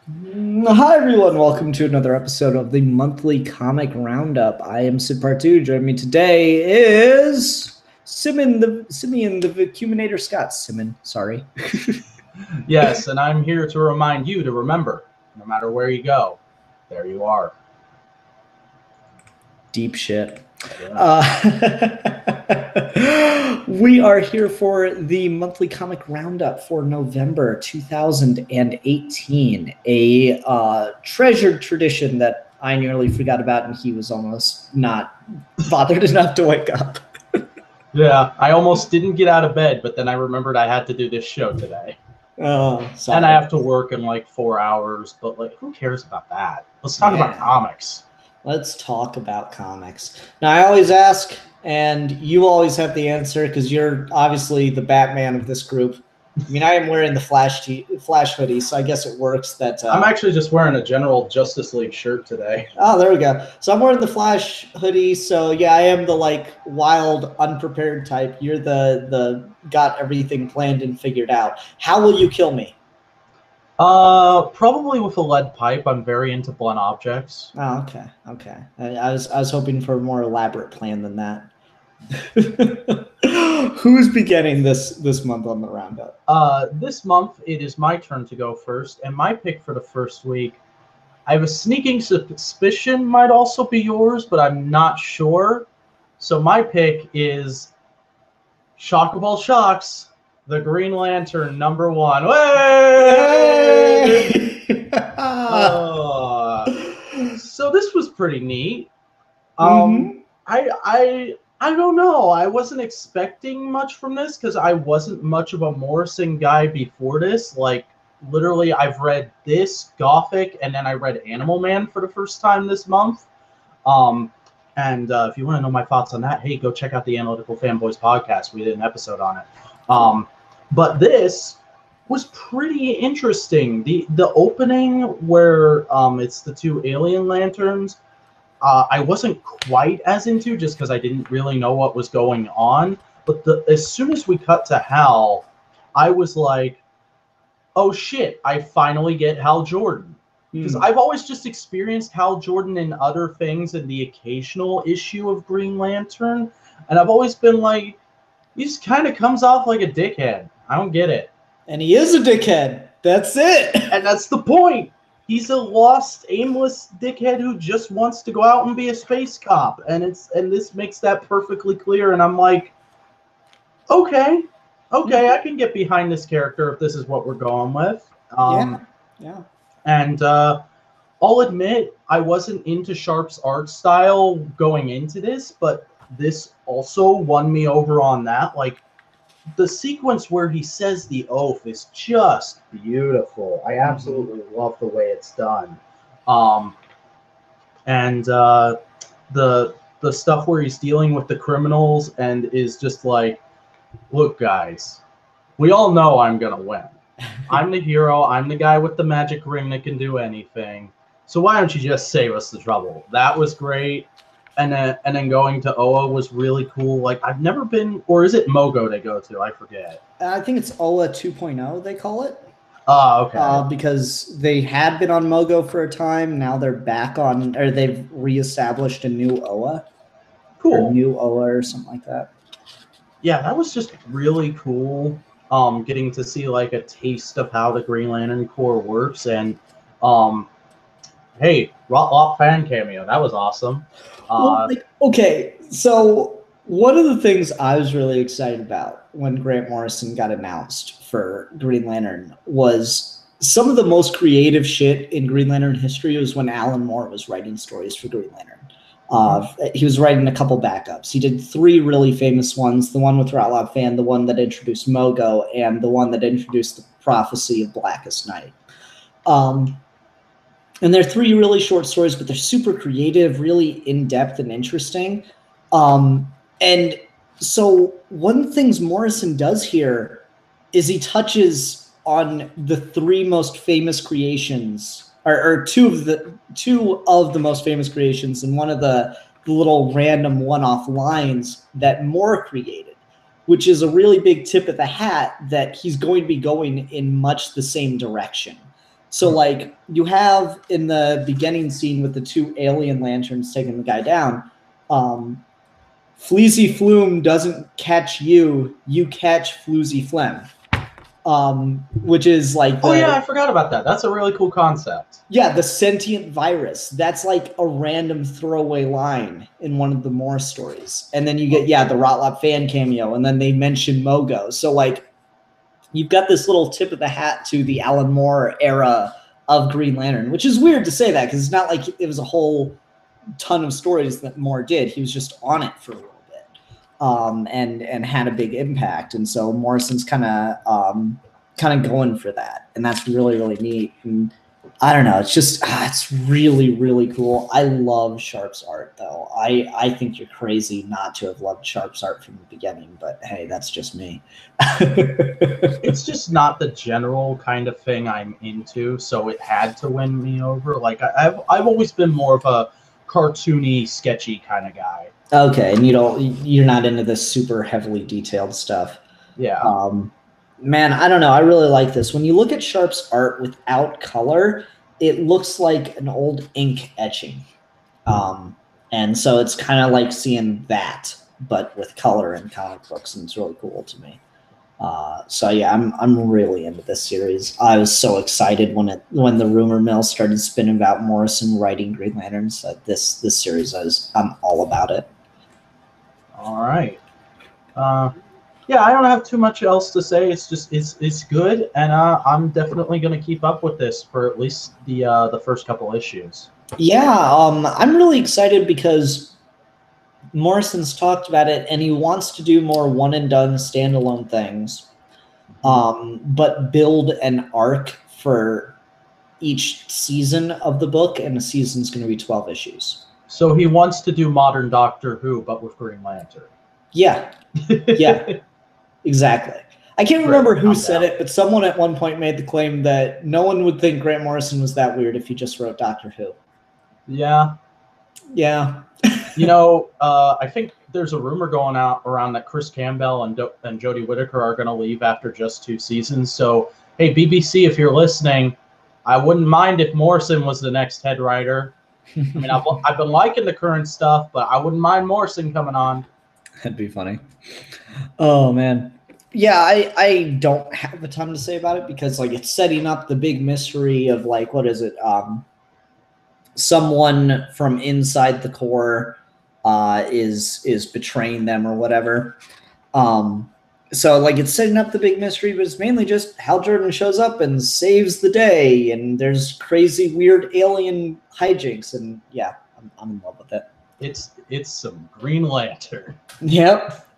Hi everyone, welcome to another episode of the monthly comic roundup. I am Sid Part 2. Joining me today is Simeon the Vacuuminator Scott. Simeon, sorry. Yes, and I'm here to remind you to remember, no matter where you go, there you are. Deep shit. Yeah. We are here for the monthly comic roundup for November 2018, a treasured tradition that I nearly forgot about, and he was almost not bothered enough to wake up. Yeah, I almost didn't get out of bed, but then I remembered I had to do this show today. Oh, sorry. And I have to work in like 4 hours, but like, who cares about that? Let's talk about comics. Let's talk about comics. Now, I always ask, and you always have the answer because you're obviously the Batman of this group. I mean, I am wearing the Flash hoodie, so I guess it works that... I'm actually just wearing a General Justice League shirt today. Oh, there we go. So I'm wearing the Flash hoodie, so yeah, I am the, like, wild, unprepared type. You're the got everything planned and figured out. How will you kill me? Probably with a lead pipe. I'm very into blunt objects. Oh, okay. I was hoping for a more elaborate plan than that. Who's beginning this month on the roundup? This month it is my turn to go first, and my pick for the first week, I have a sneaking suspicion might also be yours, but I'm not sure. So my pick is shock of all shocks, the Green Lantern #1. Hey! So this was pretty neat. I don't know. I wasn't expecting much from this because I wasn't much of a Morrison guy before this. Like, literally, I've read this, Gothic, and then I read Animal Man for the first time this month. And if you want to know my thoughts on that, hey, go check out the Analytical Fanboys podcast. We did an episode on it. But this was pretty interesting. The opening where it's the two alien lanterns, I wasn't quite as into just because I didn't really know what was going on. But as soon as we cut to Hal, I was like, oh shit, I finally get Hal Jordan. Because I've always just experienced Hal Jordan in other things in the occasional issue of Green Lantern. And I've always been like, he just kind of comes off like a dickhead. I don't get it. And he is a dickhead. That's it. And that's the point. He's a lost, aimless dickhead who just wants to go out and be a space cop, and this makes that perfectly clear. And I'm like, okay, I can get behind this character if this is what we're going with. Yeah. And I'll admit I wasn't into Sharp's art style going into this, but this also won me over on that. Like, the sequence where he says the oath is just beautiful. I absolutely love the way it's done. And the stuff where he's dealing with the criminals and is just like, look, guys, we all know I'm going to win. I'm the hero. I'm the guy with the magic ring that can do anything. So why don't you just save us the trouble? That was great. And then going to Oa was really cool. Like, I've never been, or is it Mogo they go to? I forget. I think it's Oa 2.0, they call it. Okay. Because they had been on Mogo for a time. Now they're back on, or they've reestablished a new Oa. Cool. Or new Oa or something like that. Yeah, that was just really cool. Getting to see like a taste of how the Green Lantern Corps works, and hey, Rot fan cameo. That was awesome. Okay, so one of the things I was really excited about when Grant Morrison got announced for Green Lantern was some of the most creative shit in Green Lantern history was when Alan Moore was writing stories for Green Lantern. He was writing a couple backups. He did 3 really famous ones, the one with Ratlob Fan, the one that introduced Mogo, and the one that introduced the Prophecy of Blackest Night. And they're 3 really short stories, but they're super creative, really in-depth and interesting. And so one of the things Morrison does here is he touches on the 3 most famous creations, or 2 of the most famous creations, and one of the little random one-off lines that Moore created, which is a really big tip of the hat that he's going to be going in much the same direction. So like you have in the beginning scene with the 2 alien lanterns taking the guy down, Fleazy Flume doesn't catch you, you catch Floozy Phlegm. Which is like I forgot about that. That's a really cool concept. Yeah, the sentient virus. That's like a random throwaway line in one of the Morse stories. And then you get, the Rotlop fan cameo, and then they mention Mogo. So like you've got this little tip of the hat to the Alan Moore era of Green Lantern, which is weird to say that because it's not like it was a whole ton of stories that Moore did. He was just on it for a little bit, and had a big impact. And so Morrison's kind of going for that, and that's really, really neat. And I don't know, it's just it's really, really cool. I love Sharp's art, though. I think you're crazy not to have loved Sharp's art from the beginning, but hey, that's just me. It's just not the general kind of thing I'm into, so it had to win me over. Like I've always been more of a cartoony, sketchy kind of guy. Okay, and you're not into this super heavily detailed stuff. Yeah. Man, I don't know. I really like this. When you look at Sharp's art without color, it looks like an old ink etching. And so it's kind of like seeing that, but with color in comic books, and it's really cool to me. So yeah, I'm really into this series. I was so excited when the rumor mill started spinning about Morrison writing Green Lanterns. This series, I'm all about it. All right. Yeah, I don't have too much else to say. It's just it's good, and I'm definitely going to keep up with this for at least the first couple issues. Yeah, I'm really excited because Morrison's talked about it, and he wants to do more one and done standalone things, but build an arc for each season of the book, and the season's going to be 12 issues. So he wants to do modern Doctor Who, but with Green Lantern. Yeah, yeah. Exactly. I can't remember who said it, but someone at one point made the claim that no one would think Grant Morrison was that weird if he just wrote Doctor Who. Yeah. Yeah. I think there's a rumor going around that Chris Campbell and Jodie Whittaker are going to leave after just 2 seasons. So, hey, BBC, if you're listening, I wouldn't mind if Morrison was the next head writer. I mean, I've been liking the current stuff, but I wouldn't mind Morrison coming on. That'd be funny. Oh, man. Yeah, I don't have a ton to say about it because, like, it's setting up the big mystery of, like, what is it? Someone from inside the Corps is betraying them or whatever. So, like, it's setting up the big mystery, but it's mainly just Hal Jordan shows up and saves the day, and there's crazy, weird alien hijinks, and yeah, I'm in love with it. It's some Green Lantern. Yep.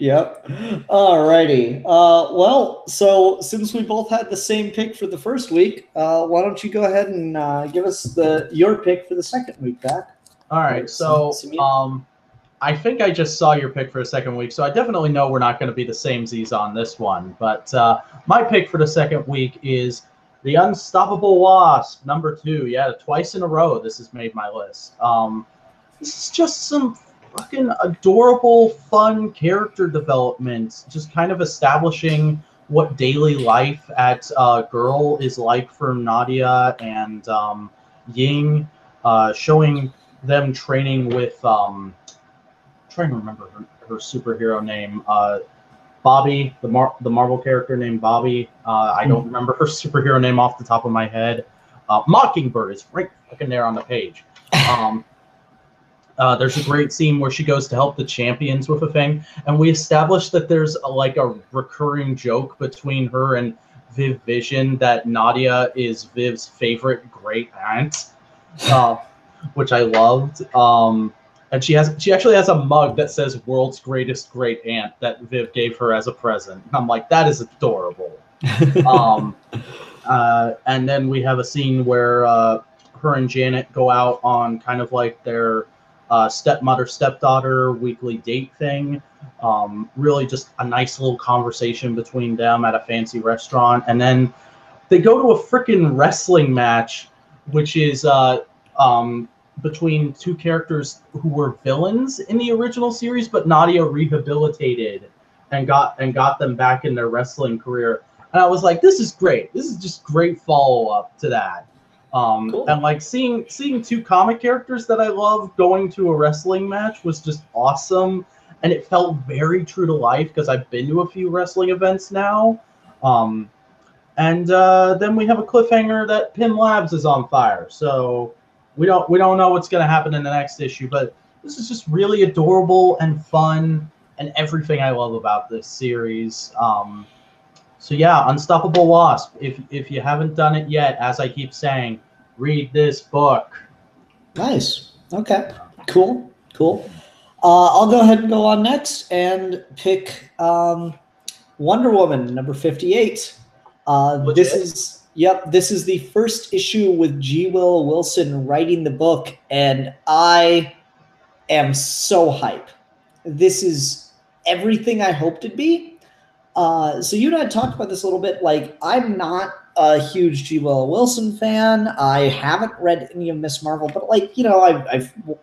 Alrighty. Well, so since we both had the same pick for the first week, why don't you go ahead and give us your pick for the second week, Pat? All right. So, I think I just saw your pick for the second week, so I definitely know we're not going to be the same Z's on this one. But my pick for the second week is The Unstoppable Wasp, #2. Yeah, twice in a row this has made my list. This is just some fucking adorable, fun character development, just kind of establishing what daily life at Girl is like for Nadia and Ying, showing them training with, trying to remember her superhero name, Bobby, the Marvel character named Bobby. I don't remember her superhero name off the top of my head. Mockingbird is right fucking there on the page. There's a great scene where she goes to help the champions with a thing, and we established that there's a recurring joke between her and Viv Vision that Nadia is Viv's favorite great aunt, which I loved. And she actually has a mug that says "World's Greatest Great Aunt" that Viv gave her as a present. I'm like, that is adorable. And then we have a scene where her and Janet go out on kind of like their stepmother-stepdaughter weekly date thing. Really just a nice little conversation between them at a fancy restaurant. And then they go to a freaking wrestling match, which is between 2 characters who were villains in the original series, but Nadia rehabilitated and got them back in their wrestling career. And I was like, this is great. This is just great follow-up to that. Cool. And like seeing two comic characters that I love going to a wrestling match was just awesome, and it felt very true to life because I've been to a few wrestling events now. And then we have a cliffhanger that Pym Labs is on fire, so we don't know what's going to happen in the next issue. But this is just really adorable and fun, and everything I love about this series. So yeah, Unstoppable Wasp. If you haven't done it yet, as I keep saying, read this book. Nice. Okay. Cool. I'll go ahead and go on next and pick Wonder Woman number 58. This is the first issue with G. Willow Wilson writing the book, and I am so hype. This is everything I hoped it'd be. So you and I talked about this a little bit. Like, I'm not a huge G. Willow Wilson fan. I haven't read any of Miss Marvel, but like, you know, I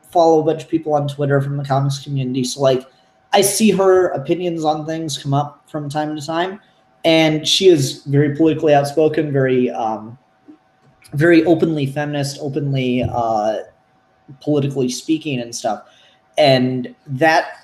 follow a bunch of people on Twitter from the comics community. So like, I see her opinions on things come up from time to time. And she is very politically outspoken, very openly feminist, openly politically speaking and stuff. And that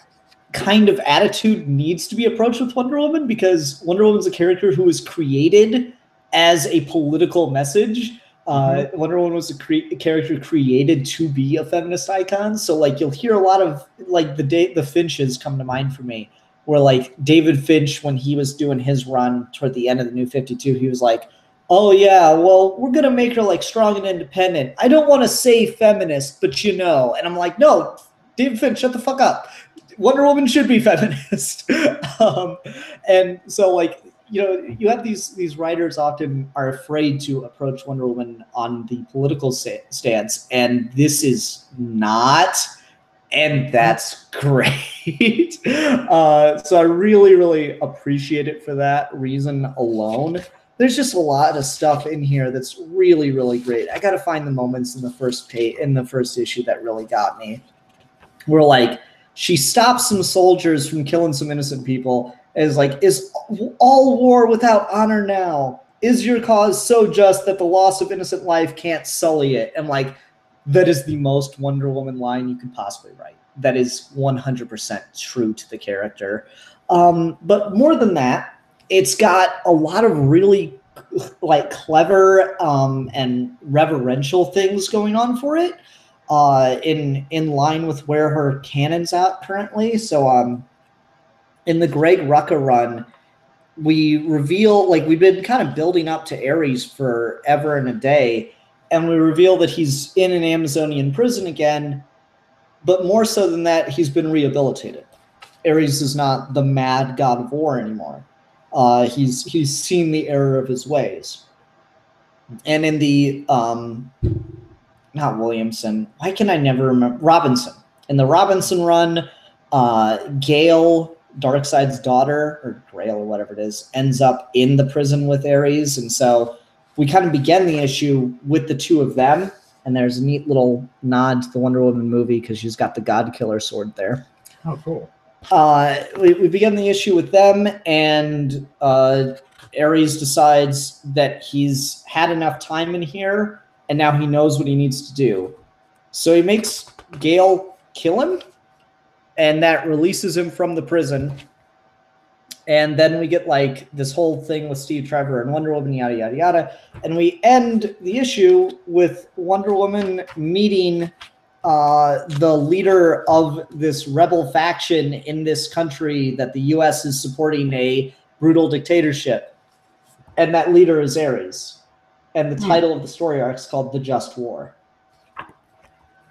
kind of attitude needs to be approached with Wonder Woman, because Wonder Woman's a character who was created as a political message. Wonder Woman was a character created to be a feminist icon. So like, you'll hear a lot of like the Finches come to mind for me, where like David Finch, when he was doing his run toward the end of the New 52, he was like, oh yeah, well, we're going to make her like strong and independent. I don't want to say feminist, but you know. And I'm like, no, David Finch, shut the fuck up. Wonder Woman should be feminist. And so like, you know, you have these writers often are afraid to approach Wonder Woman on the political stance, and this is not, and that's great. So I really, really appreciate it for that reason alone. There's just a lot of stuff in here that's really, really great. I got to find the moments in the first issue that really got me. Where like, she stops some soldiers from killing some innocent people. Is like, is all war without honor now? Is your cause so just that the loss of innocent life can't sully it? And like, that is the most Wonder Woman line you could possibly write. That is 100% true to the character. But more than that, it's got a lot of really like clever and reverential things going on for it. In line with where her canon's at currently. So in the Greg Rucka run, we reveal, like, we've been kind of building up to Ares forever and a day, and we reveal that he's in an Amazonian prison again, but more so than that, he's been rehabilitated. Ares is not the mad god of war anymore. He's seen the error of his ways. And in the not Williamson. Why can I never remember? Robinson. In the Robinson run, Gale, Darkseid's daughter, or Grail or whatever it is, ends up in the prison with Ares. And so we kind of begin the issue with the two of them. And there's a neat little nod to the Wonder Woman movie because she's got the God Killer sword there. Oh, cool. We begin the issue with them, and Ares decides that he's had enough time in here, and now he knows what he needs to do. So he makes Gale kill him, and that releases him from the prison. And then we get like this whole thing with Steve Trevor and Wonder Woman, yada, yada, yada. And we end the issue with Wonder Woman meeting the leader of this rebel faction in this country that the U.S. is supporting a brutal dictatorship. And that leader is Ares. And the title of the story arc is called The Just War.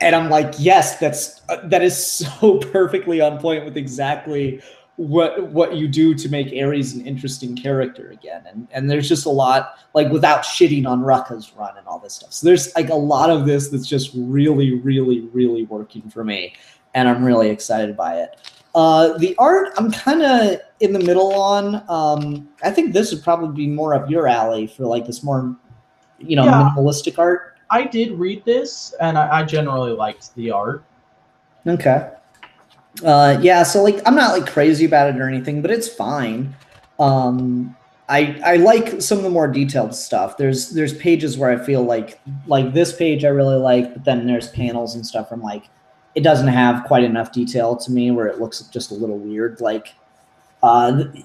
And I'm like, yes, that is so perfectly on point with exactly what you do to make Ares an interesting character again. And there's just a lot, like, without shitting on Rucka's run and all this stuff. So there's like a lot of this that's just really, really, really working for me. And I'm really excited by it. The art, I'm kind of in the middle on. I think this would probably be more up your alley for like this more, minimalistic art. I did read this, and I generally liked the art. Okay. Yeah, so like I'm not like crazy about it or anything, but it's fine. I like some of the more detailed stuff. There's pages where I feel like this page I really like, but then there's panels and stuff from like it doesn't have quite enough detail to me where it looks just a little weird. Like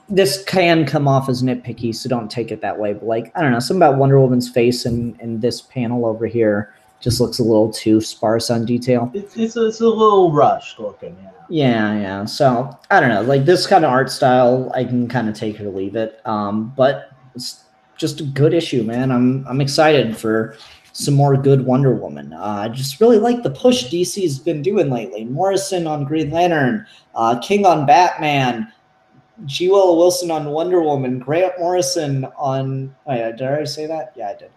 this can come off as nitpicky, so don't take it that way. But like I don't know, something about Wonder Woman's face in this panel over here just looks a little too sparse on detail. It's a little rushed looking, yeah. Yeah. So I don't know, like this kind of art style, I can kind of take it or leave it. But it's just a good issue, man. I'm excited for some more good Wonder Woman. I just really like the push DC's been doing lately. Morrison on Green Lantern, King on Batman, G. Willow Wilson on Wonder Woman, Grant Morrison on. Oh yeah, did I already say that? Yeah, I did.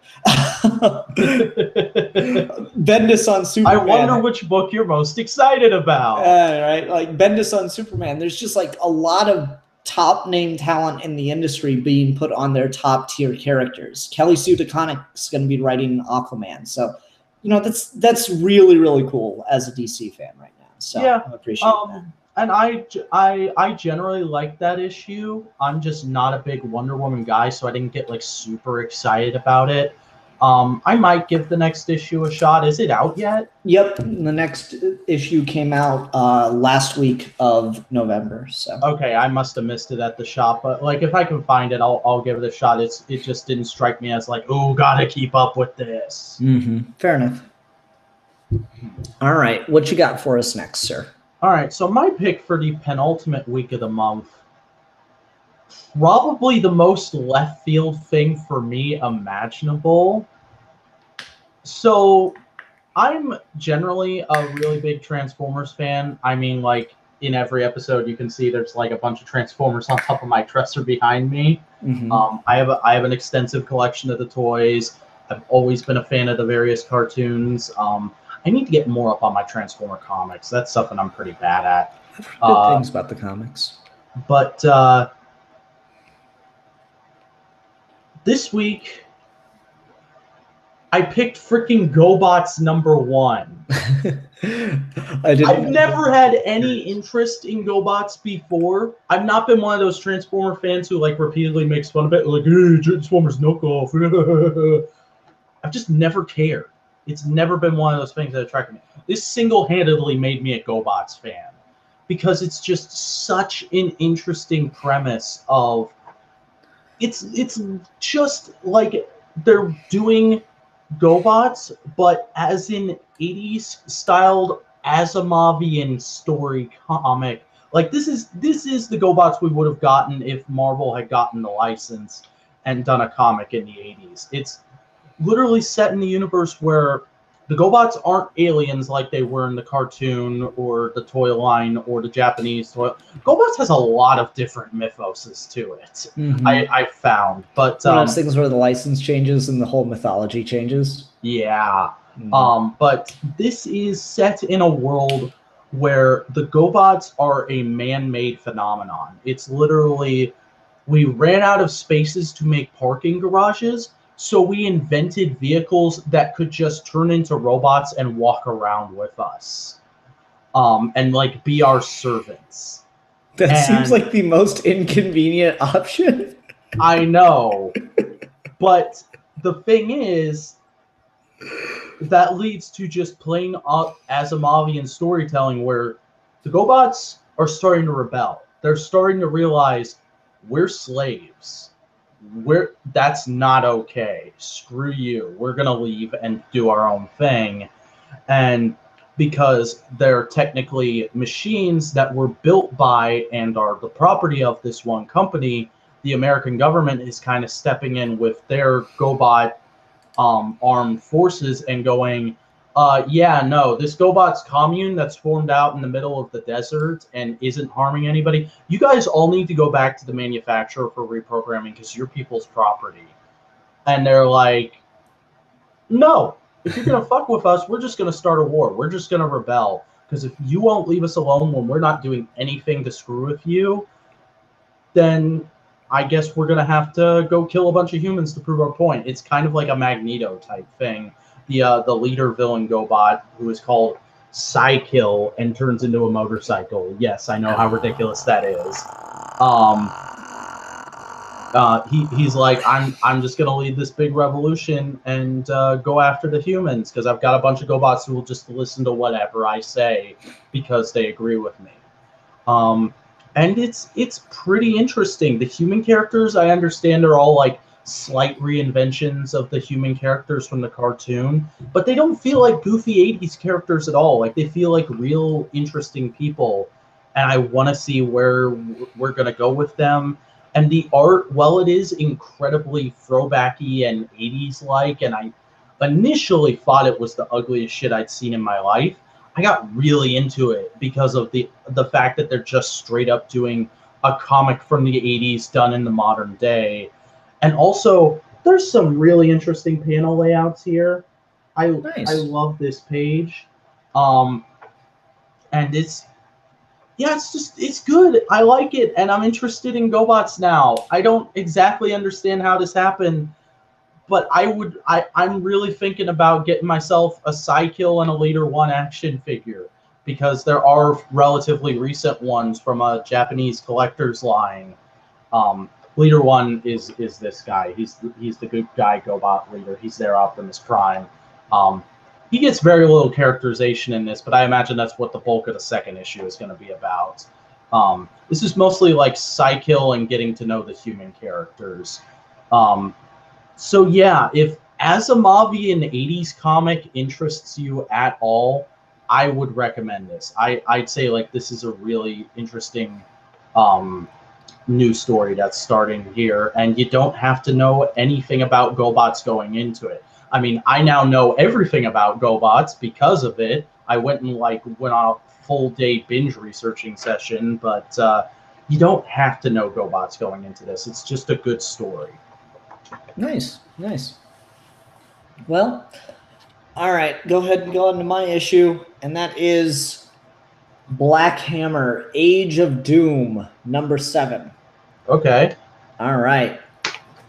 Bendis on Superman. I wonder which book you're most excited about. Right, like Bendis on Superman. There's just like a lot of top name talent in the industry being put on their top tier characters. Kelly Sue DeConnick's going to be writing Aquaman, so you know that's really really cool as a DC fan right now. So yeah, I appreciate that. And I generally like that issue. I'm just not a big Wonder Woman guy, so I didn't get like super excited about it. I might give the next issue a shot. Is it out yet? Yep, the next issue came out last week of November. So okay, I must have missed it at the shop, but like if I can find it, I'll give it a shot. It just didn't strike me as like, oh, gotta keep up with this. Fair enough. All right, what you got for us next, sir? All right, so my pick for the penultimate week of the month, probably the most left field thing for me imaginable. So I'm generally a really big Transformers fan. I mean, like in every episode, you can see there's like a bunch of Transformers on top of my dresser behind me. I have an extensive collection of the toys. I've always been a fan of the various cartoons. I need to get more up on my Transformer comics. That's something I'm pretty bad at. I've heard good things about the comics. But this week, I picked freaking GoBots #1. I've never had any interest in GoBots before. I've not been one of those Transformer fans who like repeatedly makes fun of it, like, hey, Transformers knockoff. I've just never cared. It's never been one of those things that attracted me. This single-handedly made me a GoBots fan because it's just such an interesting premise of it's just like they're doing GoBots, but as in 80s styled Asimovian story comic. Like this is the GoBots we would have gotten if Marvel had gotten the license and done a comic in the 80s. It's literally set in the universe where the GoBots aren't aliens like they were in the cartoon or the toy line or the Japanese toy. GoBots has a lot of different mythoses to it. I found, but one of those things where the license changes and the whole mythology changes. Yeah, but this is set in a world where the GoBots are a man-made phenomenon. It's literally we ran out of spaces to make parking garages. So we invented vehicles that could just turn into robots and walk around with us, and like be our servants. That seems like the most inconvenient option. I know, but the thing is, that leads to just plain up Asimovian storytelling where the GoBots are starting to rebel. They're starting to realize we're slaves. That's not okay. Screw you. We're gonna leave and do our own thing. And because they're technically machines that were built by and are the property of this one company, the American government is kind of stepping in with their GoBot armed forces and going, yeah, no, this GoBots commune that's formed out in the middle of the desert and isn't harming anybody, you guys all need to go back to the manufacturer for reprogramming because you're people's property. And they're like, no, if you're going to fuck with us, we're just going to start a war. We're just going to rebel. Because if you won't leave us alone when we're not doing anything to screw with you, then I guess we're going to have to go kill a bunch of humans to prove our point. It's kind of like a Magneto type thing. The leader villain GoBot, who is called Psykill and turns into a motorcycle. Yes, I know how ridiculous that is. He's like, I'm just gonna lead this big revolution and go after the humans because I've got a bunch of GoBots who will just listen to whatever I say because they agree with me. And it's pretty interesting. The human characters, I understand, are all like slight reinventions of the human characters from the cartoon, but they don't feel like goofy 80s characters at all. Like they feel like real interesting people, and I want to see where we're gonna go with them. And the art, while it is incredibly throwbacky and 80s like, and I initially thought it was the ugliest shit I'd seen in my life, I got really into it because of the fact that they're just straight up doing a comic from the 80s done in the modern day. And also, there's some really interesting panel layouts here. I love this page. And it's good. I like it, and I'm interested in GoBots now. I don't exactly understand how this happened, but I'm really thinking about getting myself a Psykill and a Leader 1 action figure because there are relatively recent ones from a Japanese collector's line. Leader 1 is this guy. He's the good guy GoBot leader. He's their Optimus Prime. He gets very little characterization in this, but I imagine that's what the bulk of the second issue is going to be about. This is mostly like Psykill and getting to know the human characters. So yeah, if Asimovian 80s comic interests you at all, I would recommend this. I'd say like this is a really interesting new story that's starting here, and you don't have to know anything about GoBots going into it. I mean, I now know everything about GoBots because of it. I went on a full day binge researching session, but you don't have to know GoBots going into this. It's just a good story. Nice. Well, all right, go ahead and go on to my issue, and that is Black Hammer, Age of Doom, number 7. Okay. All right.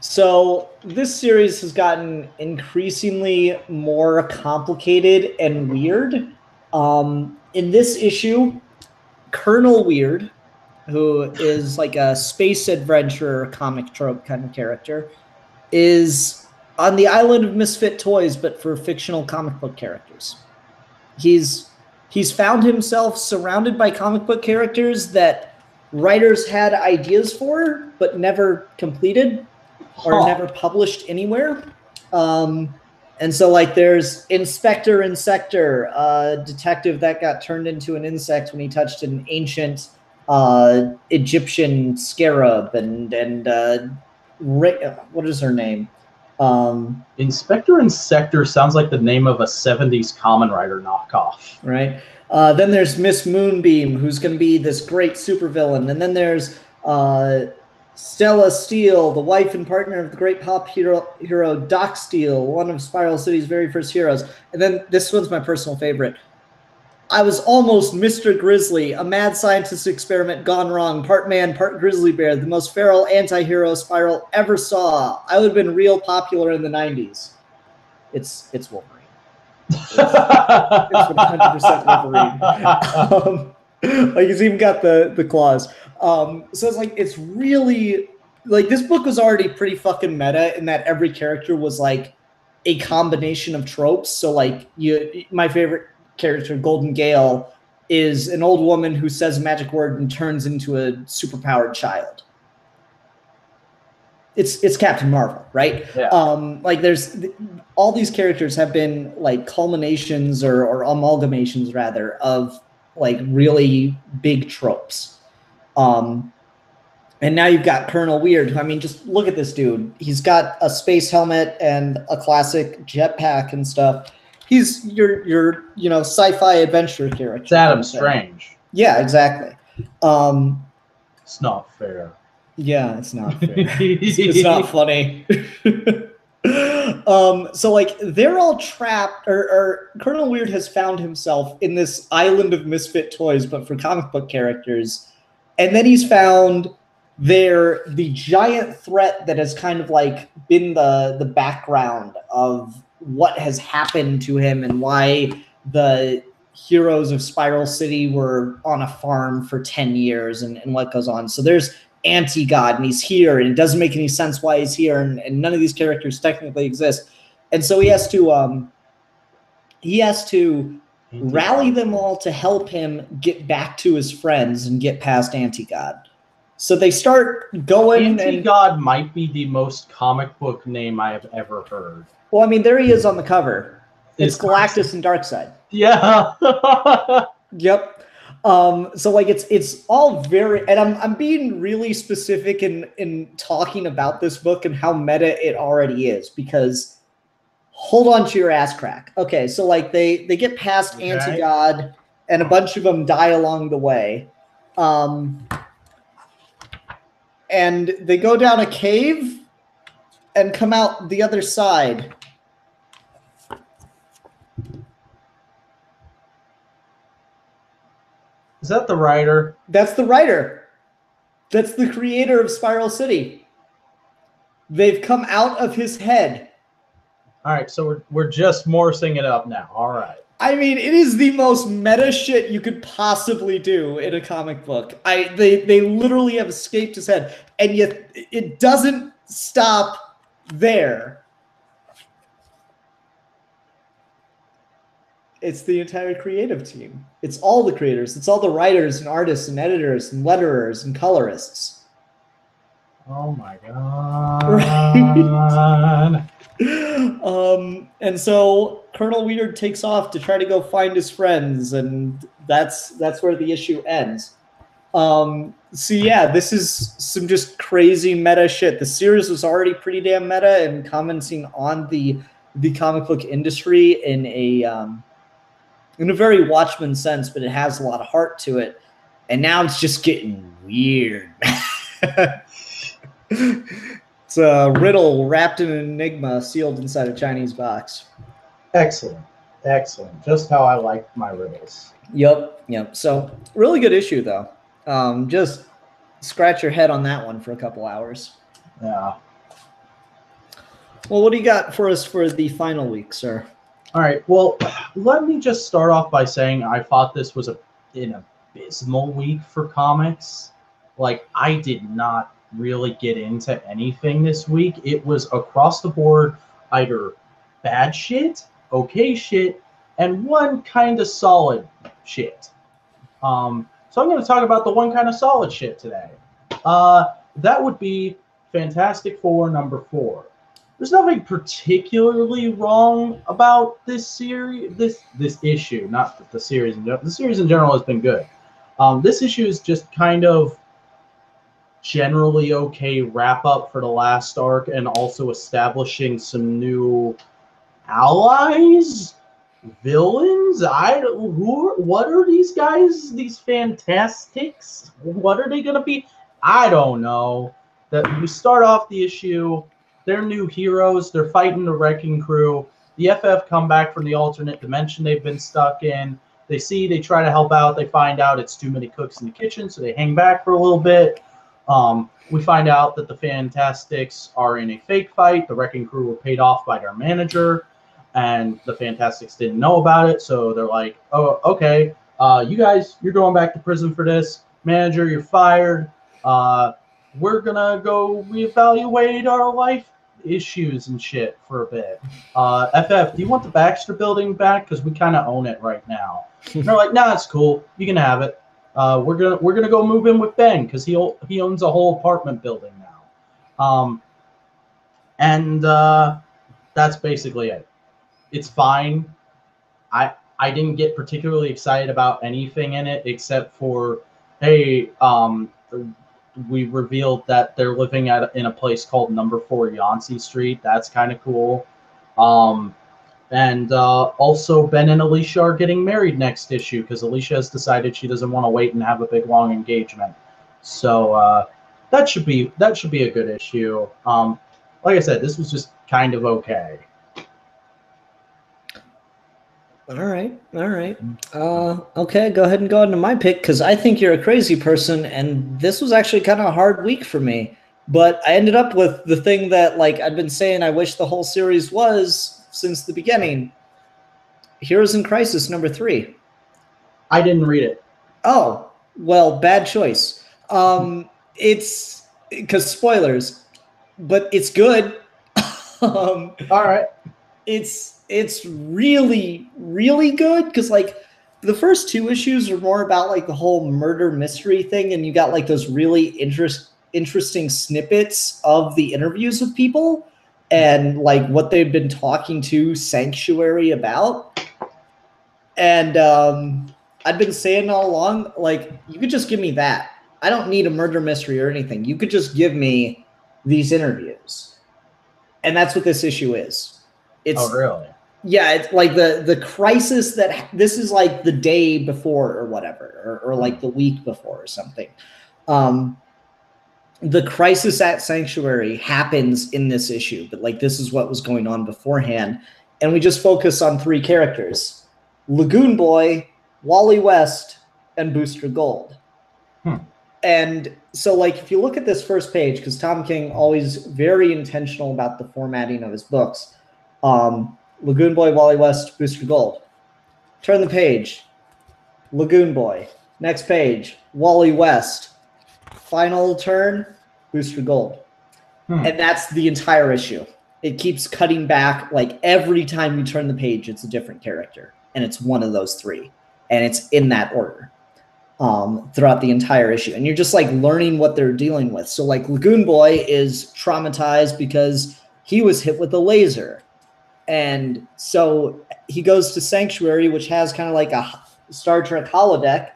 So this series has gotten increasingly more complicated and weird. In this issue, Colonel Weird, who is like a space adventurer comic trope kind of character, is on the island of misfit toys, but for fictional comic book characters. He's found himself surrounded by comic book characters that writers had ideas for, but never completed or never published anywhere. And so like there's Inspector Insector, a detective that got turned into an insect when he touched an ancient Egyptian scarab, and what is her name? Inspector Insector sounds like the name of a 70s Kamen Rider knockoff. Right. Then there's Miss Moonbeam, who's going to be this great supervillain. And then there's Stella Steele, the wife and partner of the great pop hero Doc Steele, one of Spiral City's very first heroes. And then this one's my personal favorite. I was almost Mr. Grizzly, a mad scientist experiment gone wrong, part man, part grizzly bear, the most feral anti-hero Spiral ever saw. I would have been real popular in the 90s. It's Wolverine. It's 100% Wolverine. Like he's even got the claws. So it's like, it's really like this book was already pretty fucking meta in that every character was like a combination of tropes. So like my favorite character, Golden Gale, is an old woman who says a magic word and turns into a superpowered child. It's Captain Marvel, right? Yeah. Like there's all these characters have been like culminations or amalgamations rather of like really big tropes. And now you've got Colonel Weird, who, I mean, just look at this dude. He's got a space helmet and a classic jetpack and stuff. He's your sci-fi adventure character. It's Adam Strange. Yeah, exactly. It's not fair. Yeah, it's not fair. It's not funny. So like they're all trapped, or Colonel Weird has found himself in this island of misfit toys, but for comic book characters. And then he's found the giant threat that has kind of like been the background of what has happened to him and why the heroes of Spiral City were on a farm for 10 years and what goes on. So there's anti-god, and he's here, and it doesn't make any sense why he's here, and none of these characters technically exist. And so he has to rally them all to help him get back to his friends and get past anti-god. So they start going. Anti-god might be the most comic book name I have ever heard. Well, I mean, there he is on the cover. It's Galactus and Darkseid. Yeah. Yep. So like it's all very, and I'm being really specific in talking about this book and how meta it already is, because hold on to your ass crack. Okay, so like they get past anti-god, and a bunch of them die along the way. And they go down a cave and come out the other side. Is that the writer? That's the writer. That's the creator of Spiral City. They've come out of his head. All right, so we're just morsing it up now. All right. I mean, it is the most meta shit you could possibly do in a comic book. They literally have escaped his head, and yet it doesn't stop there. It's the entire creative team. It's all the creators. It's all the writers and artists and editors and letterers and colorists. Oh my god. And so Colonel Weird takes off to try to go find his friends, and that's where the issue ends. So yeah, this is some just crazy meta shit. The series was already pretty damn meta and commenting on the comic book industry in a very Watchmen sense, but it has a lot of heart to it. And now it's just getting weird. It's a riddle wrapped in an enigma sealed inside a Chinese box. Excellent. Excellent. Just how I like my riddles. Yep. So really good issue, though. Just scratch your head on that one for a couple hours. Yeah. Well, what do you got for us for the final week, sir? All right. Well, let me just start off by saying I thought this was an abysmal week for comics. Like, I did not really get into anything this week. It was across the board, either bad shit, okay shit, and one kind of solid shit. So I'm going to talk about the one kind of solid shit today. That would be Fantastic Four #4. There's nothing particularly wrong about this series, this issue, not the series in general. The series in general has been good. This issue is just kind of generally okay wrap up for the last arc, and also establishing some new allies, villains. What are these guys? These Fantastics? What are they gonna be? I don't know. That you start off the issue. They're new heroes. They're fighting the Wrecking Crew. The FF come back from the alternate dimension they've been stuck in. They try to help out. They find out it's too many cooks in the kitchen, so they hang back for a little bit. We find out that the Fantastics are in a fake fight. The Wrecking Crew were paid off by their manager, and the Fantastics didn't know about it. So they're like, oh, okay, you guys, you're going back to prison for this. Manager, you're fired. We're going to go reevaluate our life issues and shit for a bit. FF, do you want the Baxter building back? Because we kind of own it right now. And they're like, nah, it's cool. You can have it. We're gonna go move in with Ben because he owns a whole apartment building now. And that's basically it. It's fine. I didn't get particularly excited about anything in it except for, hey, we revealed that they're living in a place called #4 Yancey Street. That's kind of cool. And also Ben and Alicia are getting married next issue because Alicia has decided she doesn't want to wait and have a big long engagement. So that should be a good issue. Like I said, this was just kind of okay. All right. Okay, go ahead and go into my pick, because I think you're a crazy person, and this was actually kind of a hard week for me. But I ended up with the thing that, like, I've been saying I wish the whole series was since the beginning. Heroes in Crisis #3. I didn't read it. Oh, well, bad choice. it's because spoilers, but it's good. All right. It's really really good because like the first two issues are more about like the whole murder mystery thing, and you got like those really interesting snippets of the interviews with people and like what they've been talking to Sanctuary about. And I'd been saying all along, like, you could just give me that. I don't need a murder mystery or anything. You could just give me these interviews. And that's what this issue is. Oh, really? Yeah, it's like the crisis that this is like the day before or whatever, or like the week before or something. The crisis at Sanctuary happens in this issue, but like this is what was going on beforehand. And we just focus on three characters: Lagoon Boy, Wally West, and Booster Gold. And so like if you look at this first page, because Tom King always very intentional about the formatting of his books, Lagoon Boy, Wally West, Booster Gold. Turn the page. Lagoon Boy. Next page. Wally West. Final turn. Booster Gold. And that's the entire issue. It keeps cutting back. Like every time you turn the page, it's a different character. And it's one of those three. And it's in that order throughout the entire issue. And you're just like learning what they're dealing with. So like Lagoon Boy is traumatized because he was hit with a laser. And so he goes to Sanctuary, which has kind of like a Star Trek holodeck,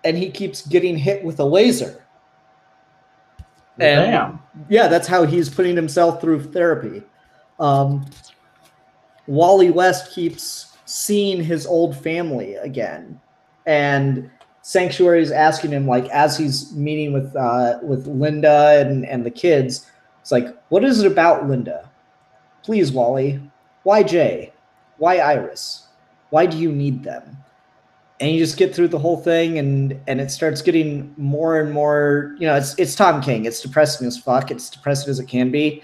and he keeps getting hit with a laser. And damn. Yeah, that's how he's putting himself through therapy. Wally West keeps seeing his old family again. And Sanctuary is asking him, like, as he's meeting with Linda and the kids, it's like, what is it about Linda? Please, Wally. Why Jay? Why Iris? Why do you need them? And you just get through the whole thing, and it starts getting more and more, you know, it's Tom King. It's depressing as fuck. It's depressing as it can be.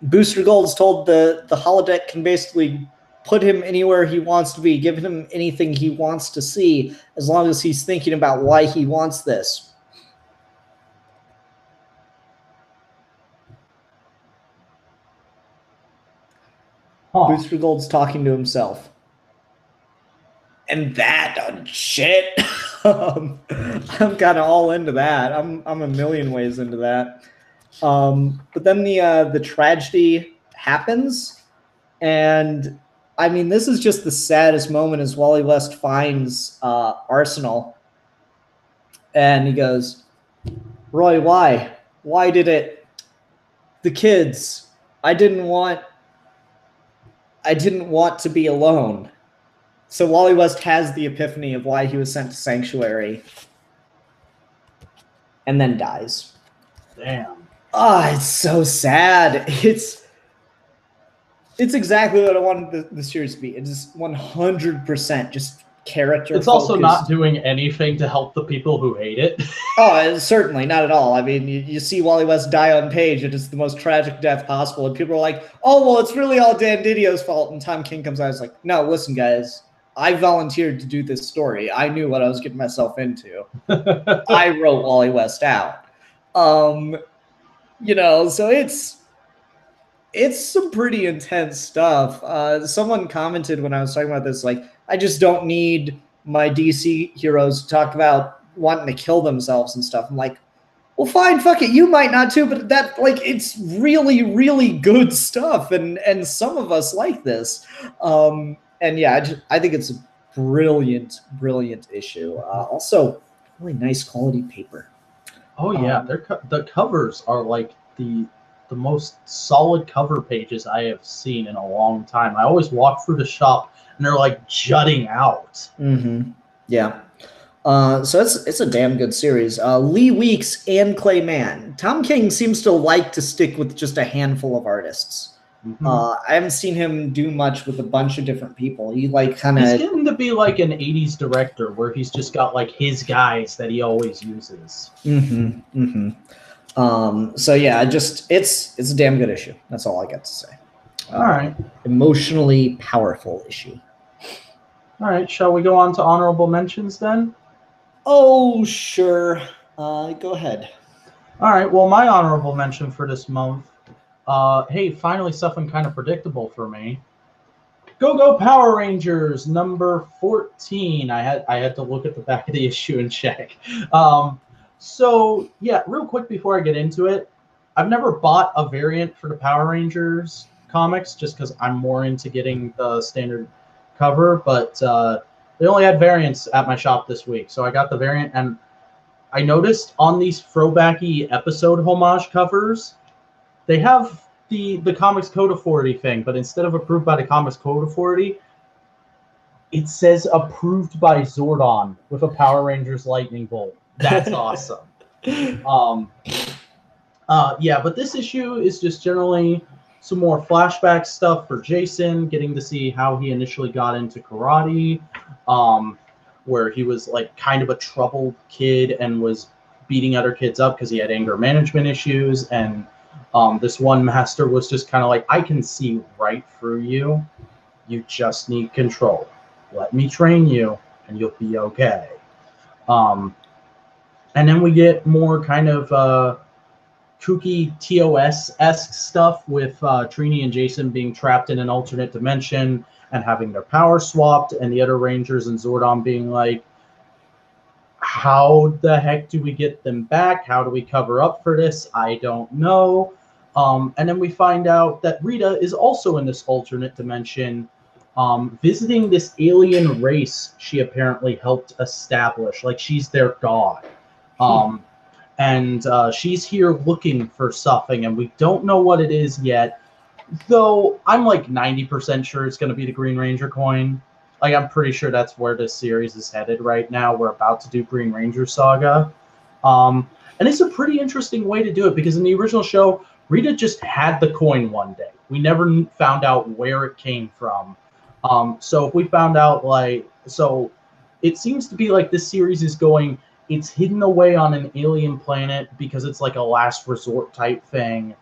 Booster Gold's told the holodeck can basically put him anywhere he wants to be, give him anything he wants to see, as long as he's thinking about why he wants this. Booster Gold's talking to himself. And that shit, I'm kind of all into that. I'm a million ways into that. But then the tragedy happens, and I mean, this is just the saddest moment as Wally West finds Arsenal, and he goes, "Roy, why? Why did it? The kids. I didn't want to be alone." So Wally West has the epiphany of why he was sent to Sanctuary, and then dies. Damn. Ah, it's so sad. It's exactly what I wanted the series to be. It's 100% just character. It's also not doing anything to help the people who hate it. Oh, certainly not at all. I mean, you see Wally West die on page, and it's the most tragic death possible. And people are like, "Oh, well, it's really all Dan Didio's fault." And Tom King comes out and is like, "No, listen, guys. I volunteered to do this story. I knew what I was getting myself into. I wrote Wally West out." You know, so it's some pretty intense stuff. Someone commented when I was talking about this, like, I just don't need my DC heroes to talk about wanting to kill themselves and stuff. I'm like, well, fine, fuck it. You might not too, but that, like, it's really, really good stuff. And some of us like this. And yeah, I think it's a brilliant, brilliant issue. Also, really nice quality paper. Oh yeah, the covers are like the most solid cover pages I have seen in a long time. I always walk through the shop and they're like jutting out. Yeah. So it's a damn good series. Lee Weeks and Clay Mann. Tom King seems to like to stick with just a handful of artists. I haven't seen him do much with a bunch of different people. He like kind of... He's getting to be like an 80s director where he's just got like his guys that he always uses. So yeah, it's a damn good issue. That's all I got to say. All right. Emotionally powerful issue. All right. Shall we go on to honorable mentions then? Oh, sure. Go ahead. All right. Well, my honorable mention for this month. Hey, finally something kind of predictable for me. Go Power Rangers number 14. I had to look at the back of the issue and check. So yeah, real quick before I get into it, I've never bought a variant for the Power Rangers comics just because I'm more into getting the standard cover, but they only had variants at my shop this week, so I got the variant, and I noticed on these throwbacky episode homage covers, they have the Comics Code Authority thing, but instead of approved by the Comics Code Authority, it says approved by Zordon with a Power Rangers lightning bolt. That's awesome. Yeah, but this issue is just generally some more flashback stuff for Jason, getting to see how he initially got into karate, where he was like kind of a troubled kid and was beating other kids up because he had anger management issues, and this one master was just kind of like, I can see right through you. You just need control. Let me train you, and you'll be okay. And then we get more kind of kooky TOS-esque stuff with Trini and Jason being trapped in an alternate dimension and having their power swapped, and the other Rangers and Zordon being like, how the heck do we get them back? How do we cover up for this? I don't know. And then we find out that Rita is also in this alternate dimension, visiting this alien race she apparently helped establish. Like, she's their god. And she's here looking for something, and we don't know what it is yet, though I'm like 90% sure it's going to be the Green Ranger coin. Like, I'm pretty sure that's where this series is headed right now. We're about to do Green Ranger Saga. And it's a pretty interesting way to do it, because in the original show, Rita just had the coin one day. We never found out where it came from. So if we found out, like, so it seems to be like this series is going, it's hidden away on an alien planet because it's like a last resort type thing,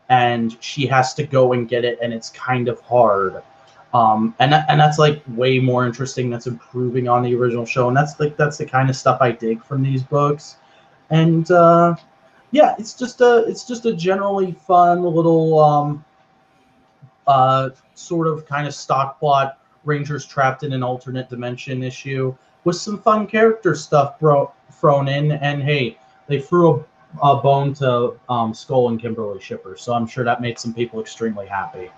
and she has to go and get it, and it's kind of hard. And that's like way more interesting. That's improving on the original show, and that's the kind of stuff I dig from these books. And yeah, it's just a generally fun little sort of kind of stock plot Rangers trapped in an alternate dimension issue with some fun character stuff thrown in. And hey, they threw a bone to Skull and Kimberly Shipper, so I'm sure that made some people extremely happy.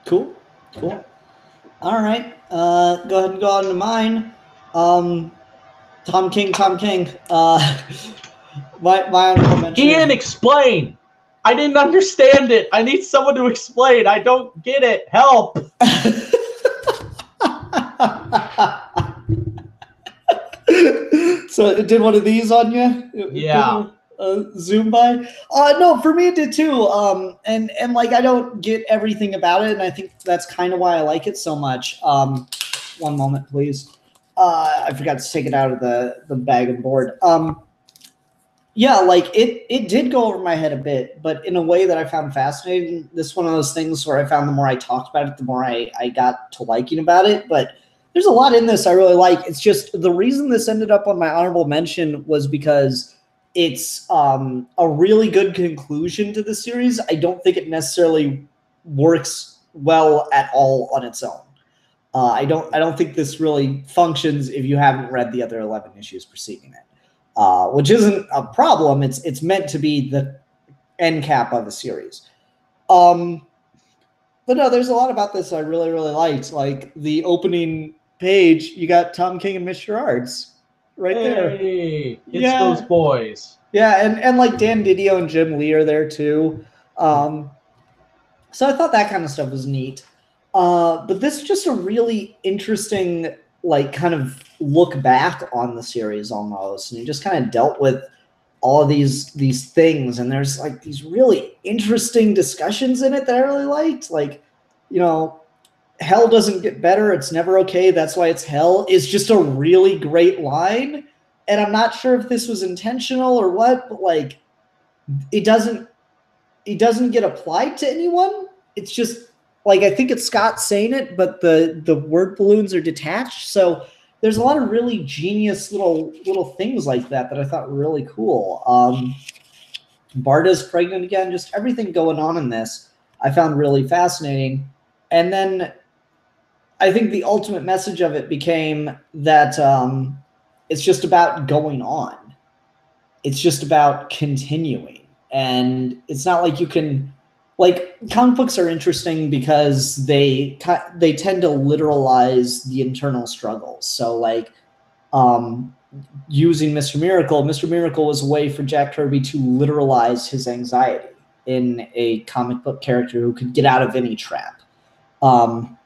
Cool. All right. Go ahead and go on to mine. Tom King. My honorable mention. Ian, explain. I didn't understand it. I need someone to explain. I don't get it. Help. So it did one of these on you? Yeah. Zoom by? No, for me it did too. And like, I don't get everything about it, and I think that's kind of why I like it so much. One moment, please. I forgot to take it out of the bag and board. Yeah, like it did go over my head a bit, but in a way that I found fascinating. This is one of those things where I found the more I talked about it, the more I got to liking about it. But there's a lot in this I really like. It's just the reason this ended up on my honorable mention was because it's a really good conclusion to the series. I don't think it necessarily works well at all on its own. I don't think this really functions if you haven't read the other 11 issues preceding it, which isn't a problem. It's meant to be the end cap of the series. But no, there's a lot about this I really, really liked. Like the opening page, you got Tom King and Mr. Ards right there. It's those boys. Yeah, and like Dan Didio and Jim Lee are there too. So I thought that kind of stuff was neat. But this is just a really interesting, like, kind of look back on the series almost. And it just kind of dealt with all of these things. And there's like these really interesting discussions in it that I really liked. Like, you know, hell doesn't get better. It's never okay. That's why it's hell is just a really great line. And I'm not sure if this was intentional or what, but like it doesn't get applied to anyone. It's just like, I think it's Scott saying it, but the word balloons are detached. So there's a lot of really genius little things like that I thought were really cool. Barda's pregnant again, just everything going on in this I found really fascinating. And then I think the ultimate message of it became that it's just about going on. It's just about continuing. And it's not like you can, like, comic books are interesting because they tend to literalize the internal struggles. So like using Mr. Miracle was a way for Jack Kirby to literalize his anxiety in a comic book character who could get out of any trap. Tom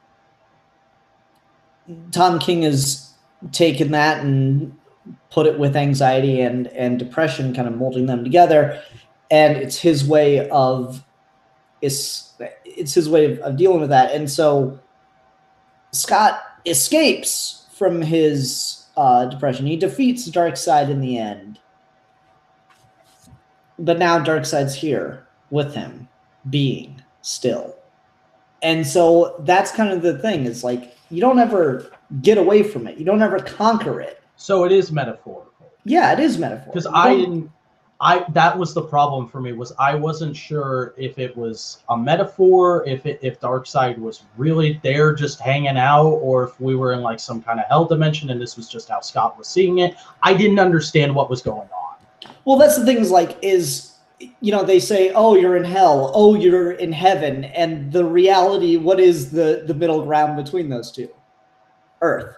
King has taken that and put it with anxiety and depression, kind of molding them together, and it's his way of dealing with that. And so Scott escapes from his depression. He defeats Darkseid in the end, but now Darkseid's here with him, being still. And so that's kind of the thing, is like, you don't ever get away from it. You don't ever conquer it. So it is metaphorical. Yeah, it is metaphorical. Because that was the problem for me, was I wasn't sure if it was a metaphor, if Darkseid was really there just hanging out, or if we were in like some kind of hell dimension and this was just how Scott was seeing it. I didn't understand what was going on. Well, that's the thing, is they say, oh, you're in hell, oh, you're in heaven, and the reality, what is the middle ground between those two? Earth.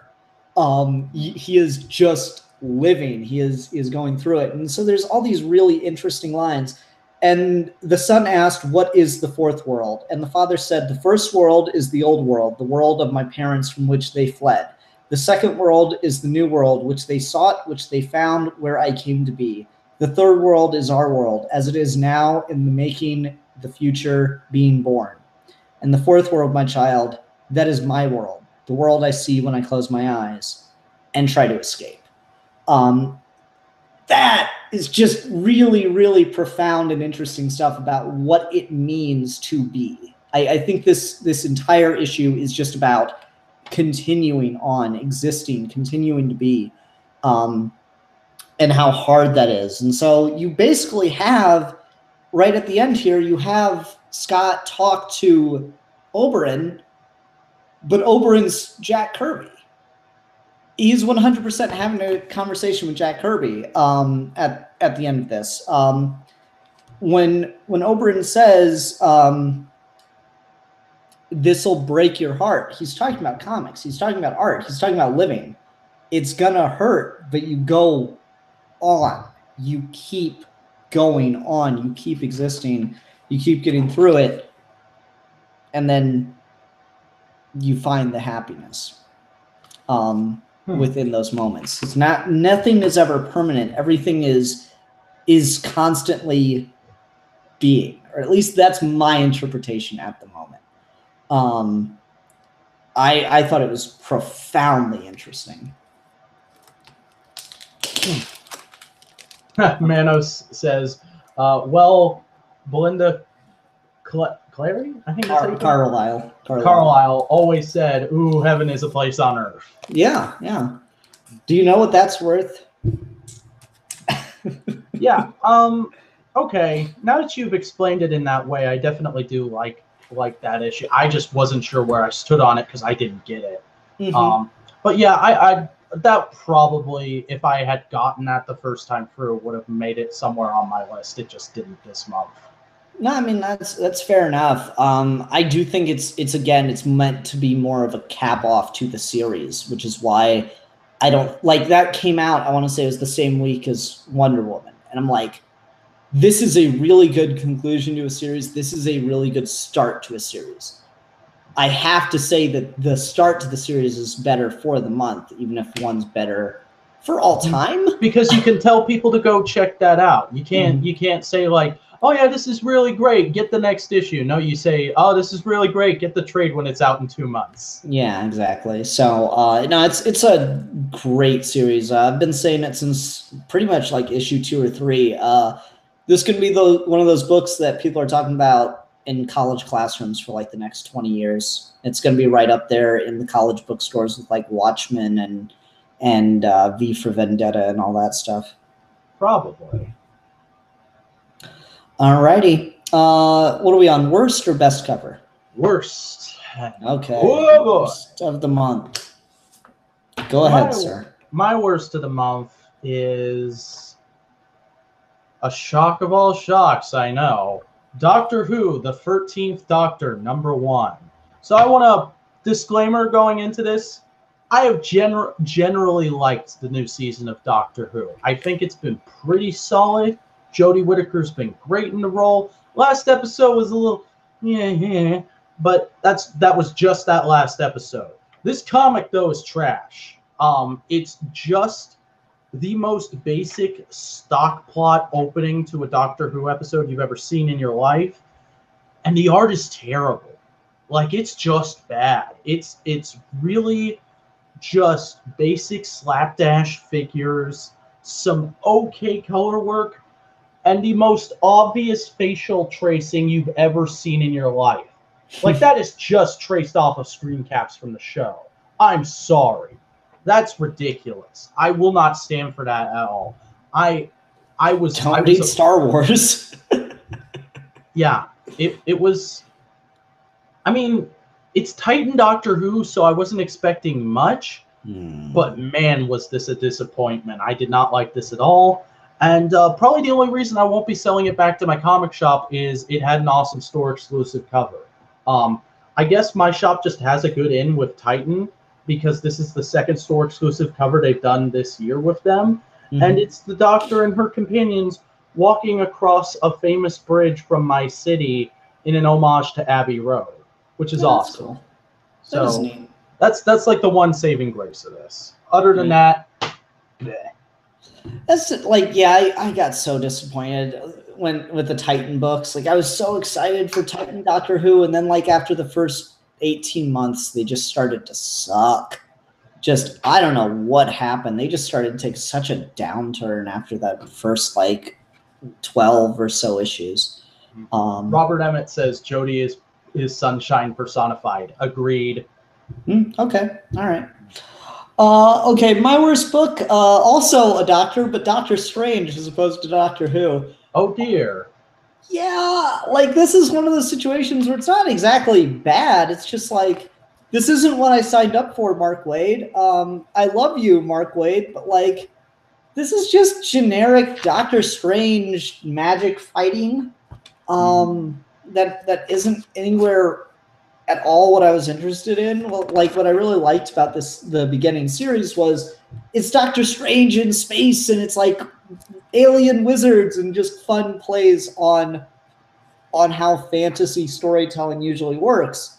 He is just living. He is going through it. And so there's all these really interesting lines. And the son asked, what is the fourth world? And the father said, the first world is the old world, the world of my parents from which they fled. The second world is the new world, which they sought, which they found, where I came to be. The third world is our world, as it is now, in the making, the future, being born. And the fourth world, my child, that is my world, the world I see when I close my eyes and try to escape. That is just really, really profound and interesting stuff about what it means to be. I think this entire issue is just about continuing on, existing, continuing to be, and how hard that is. And so you basically have, right at the end here, you have Scott talk to Oberyn, but Oberyn's Jack Kirby. He's 100% having a conversation with Jack Kirby at the end of this. When Oberyn says, this'll break your heart, he's talking about comics. He's talking about art. He's talking about living. It's gonna hurt, but you go on. You keep going on. You keep existing. You keep getting through it. And then you find the happiness within those moments. It's not, nothing is ever permanent. Everything is constantly being, or at least that's my interpretation at the moment. I thought it was profoundly interesting. Manos says, well, Belinda Clary? I think that's Carlisle always said, ooh, heaven is a place on earth. Yeah, yeah. Do you know what that's worth? Yeah. Okay. Now that you've explained it in that way, I definitely do like that issue. I just wasn't sure where I stood on it because I didn't get it. Mm-hmm. But yeah, I that probably, if I had gotten that the first time through, would have made it somewhere on my list. It just didn't this month. No, I mean, that's fair enough. I do think it's meant to be more of a cap off to the series, which is why I don't like that came out. I want to say it was the same week as Wonder Woman, and I'm like, this is a really good conclusion to a series. This is a really good start to a series. I have to say that the start to the series is better for the month, even if one's better for all time. Because you can tell people to go check that out. You can't say like, oh yeah, this is really great, get the next issue. No, you say, oh, this is really great, get the trade when it's out in 2 months. Yeah, exactly. So no, it's a great series. I've been saying it since pretty much like issue 2 or 3. This could be one of those books that people are talking about in college classrooms for like the next 20 years. It's going to be right up there in the college bookstores with like Watchmen and and V for Vendetta and all that stuff. Probably. Alrighty. What are we on? Worst or best cover? Worst. Okay. Oh, boy. Worst of the month. Go ahead, sir. My worst of the month is a shock of all shocks, I know. Doctor Who, the 13th Doctor, #1. So I want a disclaimer going into this. I have generally liked the new season of Doctor Who. I think it's been pretty solid. Jodie Whittaker's been great in the role. Last episode was a little but that was just that last episode. This comic though is trash. It's just the most basic stock plot opening to a Doctor Who episode you've ever seen in your life, and the art is terrible. Like, it's just bad. It's really just basic slapdash figures, some okay color work, and the most obvious facial tracing you've ever seen in your life. Like, that is just traced off of screen caps from the show. I'm sorry. That's ridiculous. I will not stand for that at all. I was Star Wars. Yeah, it was. I mean, it's Titan Doctor Who, so I wasn't expecting much. But man, was this a disappointment. I did not like this at all. And probably the only reason I won't be selling it back to my comic shop is it had an awesome store exclusive cover. I guess my shop just has a good in with Titan, because this is the second store exclusive cover they've done this year with them. And it's the Doctor and her companions walking across a famous bridge from my city in an homage to Abbey Road, which is awesome. Cool. So that is neat. That's like the one saving grace of this. Other than that, bleh. That's like, yeah, I got so disappointed with the Titan books. Like, I was so excited for Titan Doctor Who, and then like after the first 18 months, they just started to suck. Just, I don't know what happened. They just started to take such a downturn after that first like 12 or so issues. Robert Emmett says Jodie is sunshine personified. Agreed. Okay, all right. Okay, my worst book, also a Doctor, but Doctor Strange as opposed to Doctor Who. Oh dear. Yeah, like, this is one of those situations where it's not exactly bad. It's just like, this isn't what I signed up for, Mark Waid. I love you, Mark Waid, but like, this is just generic Doctor Strange magic fighting. That isn't anywhere at all what I was interested in. Well, like, what I really liked about the beginning series was it's Doctor Strange in space, and it's like alien wizards and just fun plays on how fantasy storytelling usually works.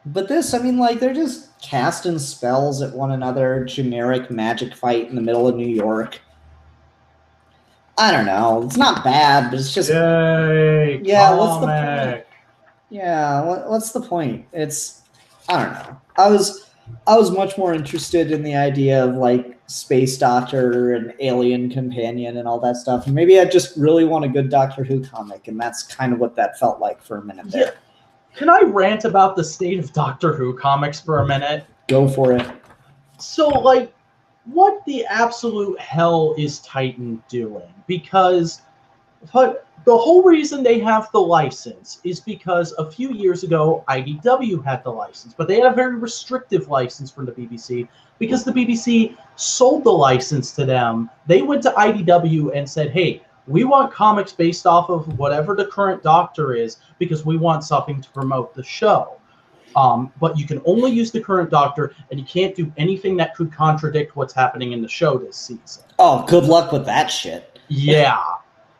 But this, I mean, like, they're just casting spells at one another, generic magic fight in the middle of New York. I don't know. It's not bad, but it's just... Yay, yeah, comic. what's the point? Yeah, what's the point? It's... I don't know. I was much more interested in the idea of, like, Space Doctor and Alien Companion and all that stuff. And maybe I just really want a good Doctor Who comic, and that's kind of what that felt like for a minute there. Yeah. Can I rant about the state of Doctor Who comics for a minute? Go for it. So, like, what the absolute hell is Titan doing? Because the whole reason they have the license is because a few years ago, IDW had the license, but they had a very restrictive license from the BBC because the BBC sold the license to them. They went to IDW and said, hey, we want comics based off of whatever the current Doctor is because we want something to promote the show. But you can only use the current Doctor, and you can't do anything that could contradict what's happening in the show this season. Oh, good luck with that shit. Yeah.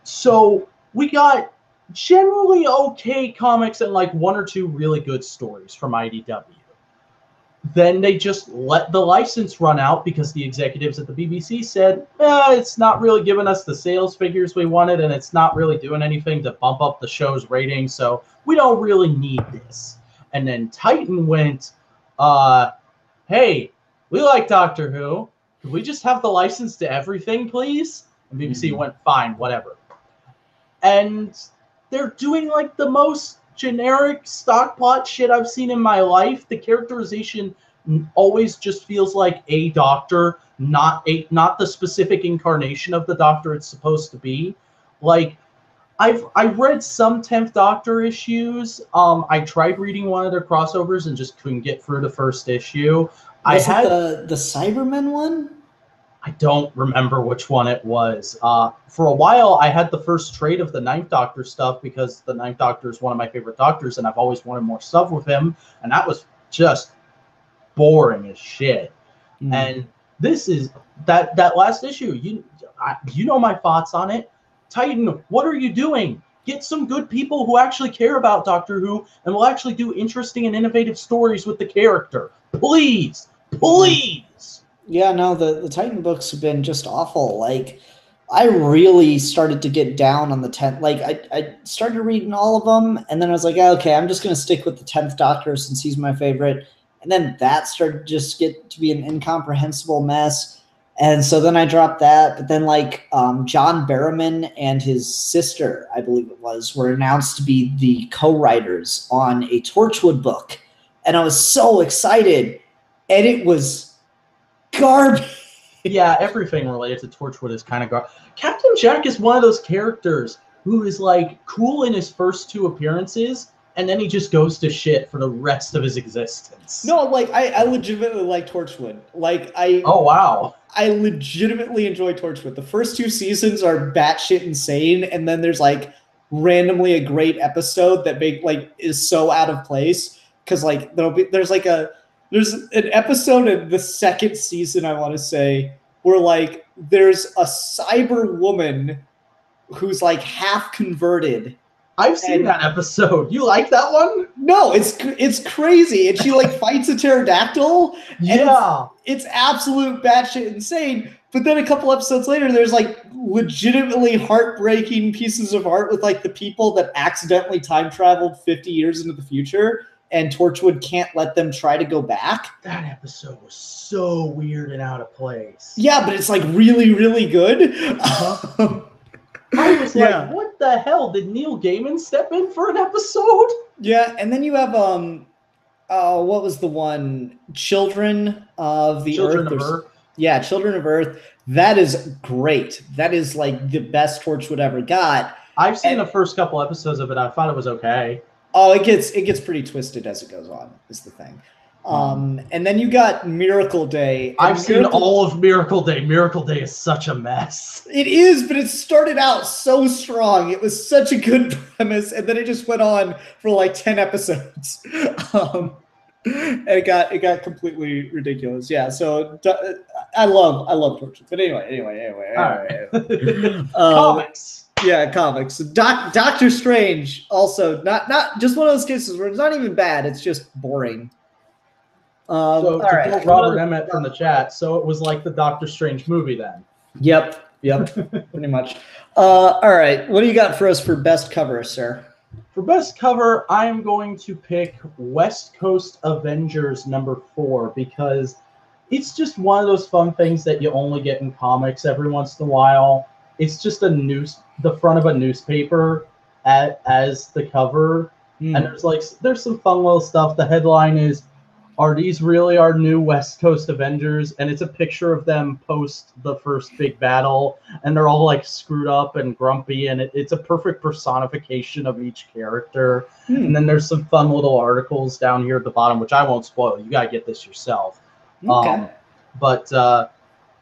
So we got generally okay comics and like one or two really good stories from IDW. Then they just let the license run out because the executives at the BBC said, it's not really giving us the sales figures we wanted, and it's not really doing anything to bump up the show's ratings, so we don't really need this. And then Titan went, hey, we like Doctor Who. Could we just have the license to everything, please? And BBC went, fine, whatever. And they're doing like the most generic stock plot shit I've seen in my life. The characterization always just feels like a Doctor, not the specific incarnation of the Doctor it's supposed to be. Like, I've read some 10th Doctor issues. I tried reading one of their crossovers and just couldn't get through the first issue. Was it the Cybermen one? I don't remember which one it was. For a while, I had the first trade of the Ninth Doctor stuff because the Ninth Doctor is one of my favorite Doctors, and I've always wanted more stuff with him. And that was just boring as shit. And this is that last issue. You know my thoughts on it. Titan, what are you doing? Get some good people who actually care about Doctor Who and will actually do interesting and innovative stories with the character. Please, please. Yeah, no, the Titan books have been just awful. Like, I really started to get down on the 10th. Like, I started reading all of them, and then I was like, okay, I'm just going to stick with the 10th Doctor since he's my favorite. And then that started to just get to be an incomprehensible mess. And so then I dropped that. But then, like, John Barrowman and his sister, I believe it was, were announced to be the co-writers on a Torchwood book. And I was so excited. And it was garbage. Yeah, everything related to Torchwood is kind of garbage. Captain Jack is one of those characters who is, like, cool in his first 2 appearances, and then he just goes to shit for the rest of his existence. No, like, I legitimately like Torchwood. Like, Oh, wow. I legitimately enjoy Torchwood. The first 2 seasons are batshit insane, and then there's, like, randomly a great episode that is so out of place. Because, like, there's an episode in the second season, I want to say, where, like, there's a cyber woman who's, like, half converted. I've seen that episode. You like that one? No, it's crazy. And she, like, fights a pterodactyl. Yeah. It's absolute batshit insane. But then a couple episodes later, there's, like, legitimately heartbreaking pieces of art with, like, the people that accidentally time traveled 50 years into the future, and Torchwood can't let them try to go back. That episode was so weird and out of place. Yeah, but it's, like, really, really good. I was like, what the hell? Did Neil Gaiman step in for an episode? Yeah, and then you have what was the one? Children of the Earth. Yeah, Children of Earth. That is great. That is, like, the best Torchwood ever got. I've seen the first couple episodes of it. I thought it was okay. Oh, it gets pretty twisted as it goes on, is the thing. And then you got Miracle Day. I've seen all of Miracle Day. Miracle Day is such a mess. It is, but it started out so strong. It was such a good premise, and then it just went on for like 10 episodes. And it got completely ridiculous. Yeah, so I love Torchwood. But anyway. Comics. Yeah, comics. Doctor Strange also not just one of those cases where it's not even bad. It's just boring. So to quote Robert Emmett from the chat, so it was like the Doctor Strange movie then. Yep, pretty much. All right, what do you got for us for best cover, sir? For best cover, I am going to pick West Coast Avengers #4 because it's just one of those fun things that you only get in comics every once in a while. It's just the front of a newspaper as the cover, and there's some fun little stuff. The headline is, "Are these really our new West Coast Avengers?" And it's a picture of them post the first big battle, and they're all like screwed up and grumpy, and it's a perfect personification of each character. And then there's some fun little articles down here at the bottom, which I won't spoil. You gotta get this yourself. Okay.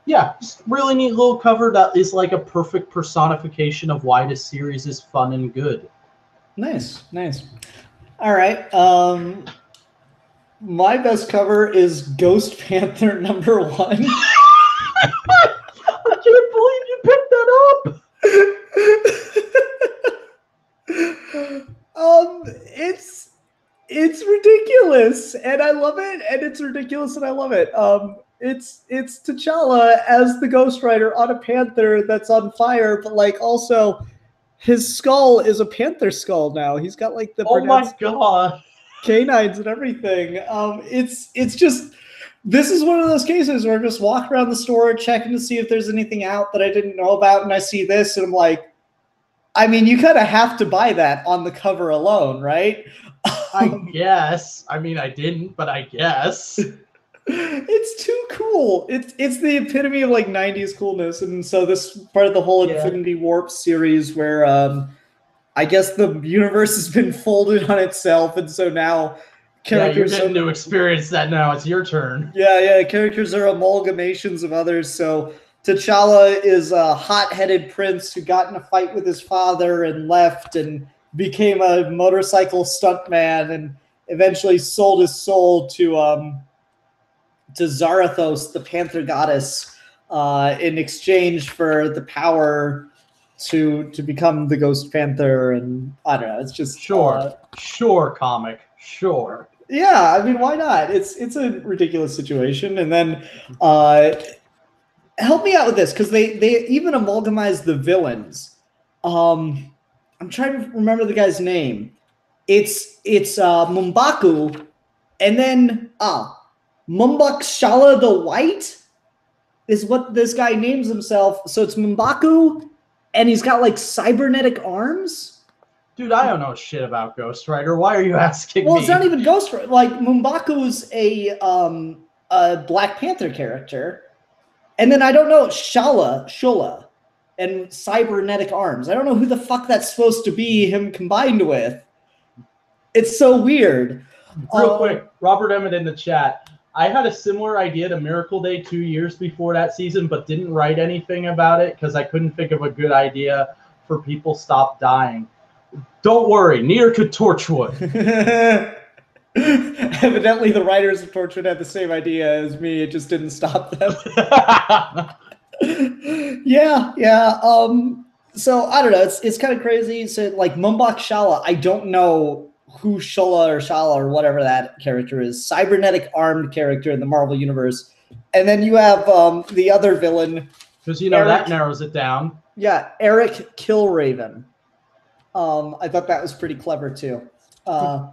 Yeah, just really neat little cover that is like a perfect personification of why this series is fun and good. Nice. All right. My best cover is Ghost Panther #1. I can't believe you picked that up. It's ridiculous, and I love it, and it's ridiculous, and I love it. It's T'Challa as the Ghost Rider on a panther that's on fire, but like also his skull is a panther skull now. He's got like the my god. canines and everything. It's just, this is one of those cases where I just walk around the store checking to see if there's anything out that I didn't know about, and I see this and I'm like, I mean, you kind of have to buy that on the cover alone, right? I guess. I mean, I didn't, but I guess. It's too cool. It's the epitome of like 90s coolness. And so this part of the whole Infinity Warp series where I guess the universe has been folded on itself, and so now characters you're getting to experience that now. It's your turn. Yeah, characters are amalgamations of others. So T'Challa is a hot-headed prince who got in a fight with his father and left and became a motorcycle stuntman and eventually sold his soul to Zarathos, the Panther goddess, in exchange for the power to become the Ghost Panther. And I don't know, it's just sure comic, sure. Yeah, I mean, why not? It's a ridiculous situation. And then help me out with this, because they even amalgamized the villains. I'm trying to remember the guy's name. It's M'Baku, and then Mumbuk Shala the White is what this guy names himself. So it's M'Baku, and he's got like cybernetic arms. Dude, I don't know shit about Ghost Rider. Why are you asking me? Well, it's not even Ghost Rider. Like, M'Baku's a Black Panther character. And then I don't know, Shola, and cybernetic arms. I don't know who the fuck that's supposed to be him combined with. It's so weird. Real quick, Robert Emmett in the chat. I had a similar idea to Miracle Day 2 years before that season, but didn't write anything about it because I couldn't think of a good idea for people stop dying. Don't worry, neither could Torchwood. Evidently, the writers of Torchwood had the same idea as me. It just didn't stop them. Yeah. So I don't know. It's kind of crazy. So like Mumbuk Shala, I don't know who Shala or whatever that character is. Cybernetic armed character in the Marvel universe, and then you have the other villain. Because that narrows it down. Yeah, Eric Killraven. I thought that was pretty clever too. I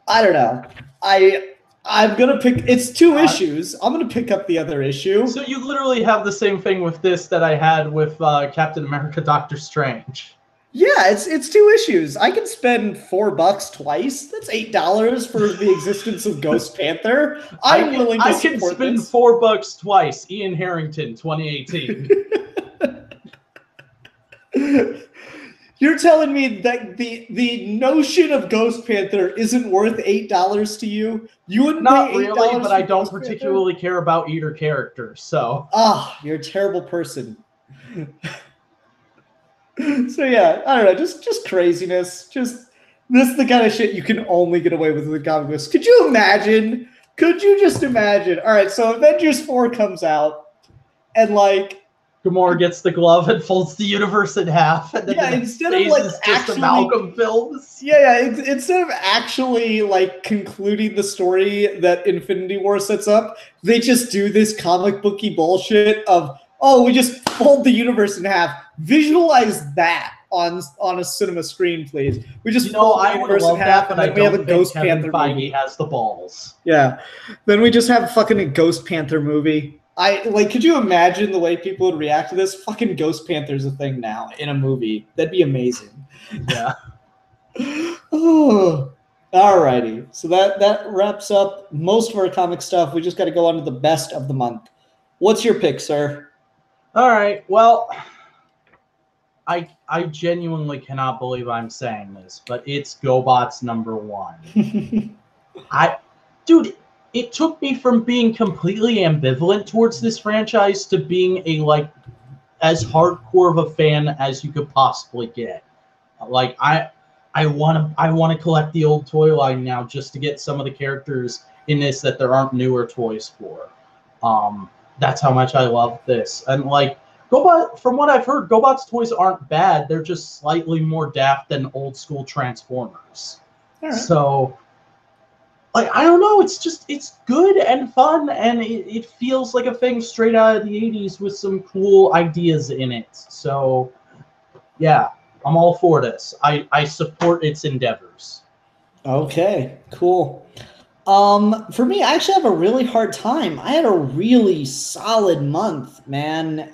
don't know. I'm gonna pick. It's 2 issues. I'm gonna pick up the other issue. So you literally have the same thing with this that I had with Captain America, Doctor Strange. Yeah, it's 2 issues. I can spend $4 twice. That's $8 for the existence of Ghost Panther. I'm willing to support this. I can spend $4 twice. Ian Harrington, 2018. You're telling me that the notion of Ghost Panther isn't worth $8 to you? You wouldn't Not pay $8 really, but I don't Ghost particularly care about either character, so. You're a terrible person. So yeah, I don't know, just craziness. This is the kind of shit you can only get away with the comic books. Could you imagine? Could you just imagine? All right, so Avengers 4 comes out, and like, Gamora gets the glove and folds the universe in half. And then instead of like actually amalgam films. Yeah. Instead of actually like concluding the story that Infinity War sets up, they just do this comic booky bullshit of we just fold the universe in half. Visualize that on a cinema screen, please. We just fold the universe in half, and then we have a Ghost Panther movie. Feige has the balls. Yeah, then we just have a fucking Ghost Panther movie. Could you imagine the way people would react to this? Fucking Ghost Panther's a thing now in a movie. That'd be amazing. Yeah. Alrighty. So that wraps up most of our comic stuff. We just got to go on to the best of the month. What's your pick, sir? All right. Well, I genuinely cannot believe I'm saying this, but it's GoBots #1. Dude, it took me from being completely ambivalent towards this franchise to being as hardcore of a fan as you could possibly get. Like I want to collect the old toy line now just to get some of the characters in this that there aren't newer toys for. That's how much I love this. And like GoBot, from what I've heard, GoBot's toys aren't bad. They're just slightly more daft than old school Transformers. All right. So I don't know, it's good and fun, and it feels like a thing straight out of the 80s with some cool ideas in it. So, yeah, I'm all for this. I support its endeavors. Okay, cool. For me, I actually have a really hard time. I had a really solid month, man.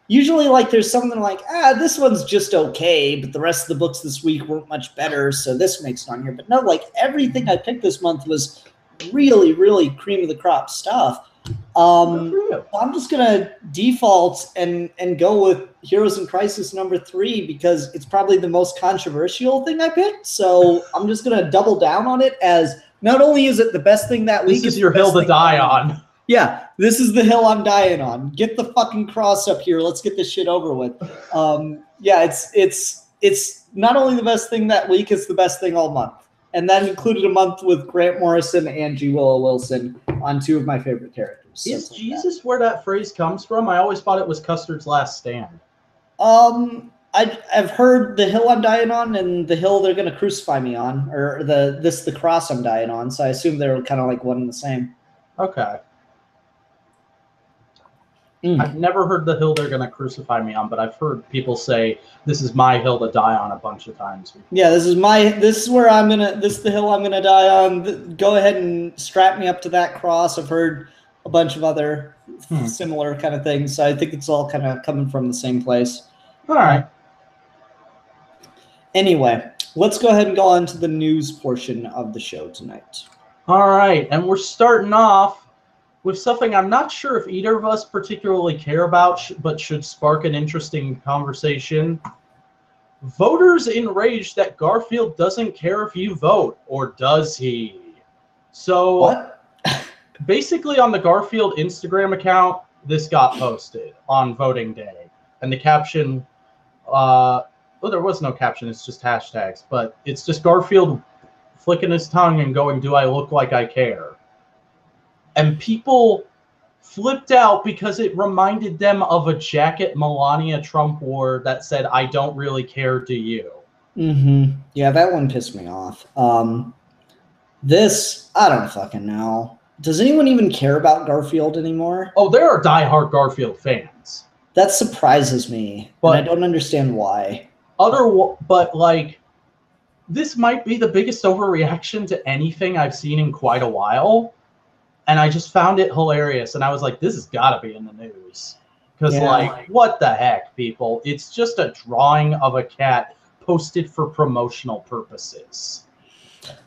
Usually, there's something like, this one's just okay, but the rest of the books this week weren't much better, so this makes it on here. But no, everything I picked this month was really, really cream of the crop stuff. I'm just gonna default and go with Heroes in Crisis #3 because it's probably the most controversial thing I picked. So I'm just gonna double down on it as not only is it the best thing that week, this is your hill to die on. Yeah, this is the hill I'm dying on. Get the fucking cross up here. Let's get this shit over with. Yeah, it's not only the best thing that week, it's the best thing all month. And that included a month with Grant Morrison and G. Willow Wilson on 2 of my favorite characters. Is Jesus where that phrase comes from? I always thought it was Custer's Last Stand. I've heard the hill I'm dying on and the hill they're going to crucify me on, or the cross I'm dying on. So I assume they're kind of like one and the same. Okay. I've never heard the hill they're going to crucify me on, but I've heard people say this is my hill to die on a bunch of times before. Yeah, this is the hill I'm going to die on. Go ahead and strap me up to that cross. I've heard a bunch of other similar kind of things. So I think it's all kind of coming from the same place. All right. Anyway, let's go ahead and go on to the news portion of the show tonight. All right, and we're starting off with something I'm not sure if either of us particularly care about, but should spark an interesting conversation. Voters enraged that Garfield doesn't care if you vote, or does he? So, what? Basically on the Garfield Instagram account, this got posted on voting day. And the caption, well, there was no caption, it's just hashtags, but it's just Garfield flicking his tongue and going, "Do I look like I care?" And people flipped out because it reminded them of a jacket Melania Trump wore that said, "I don't really care, do you?" Yeah, that one pissed me off. This, I don't fucking know. Does anyone even care about Garfield anymore? Oh, there are diehard Garfield fans. That surprises me, but and I don't understand why. But like, this might be the biggest overreaction to anything I've seen in quite a while. And I just found it hilarious. And I was like, this has got to be in the news. Because, like, what the heck, people? It's just a drawing of a cat posted for promotional purposes.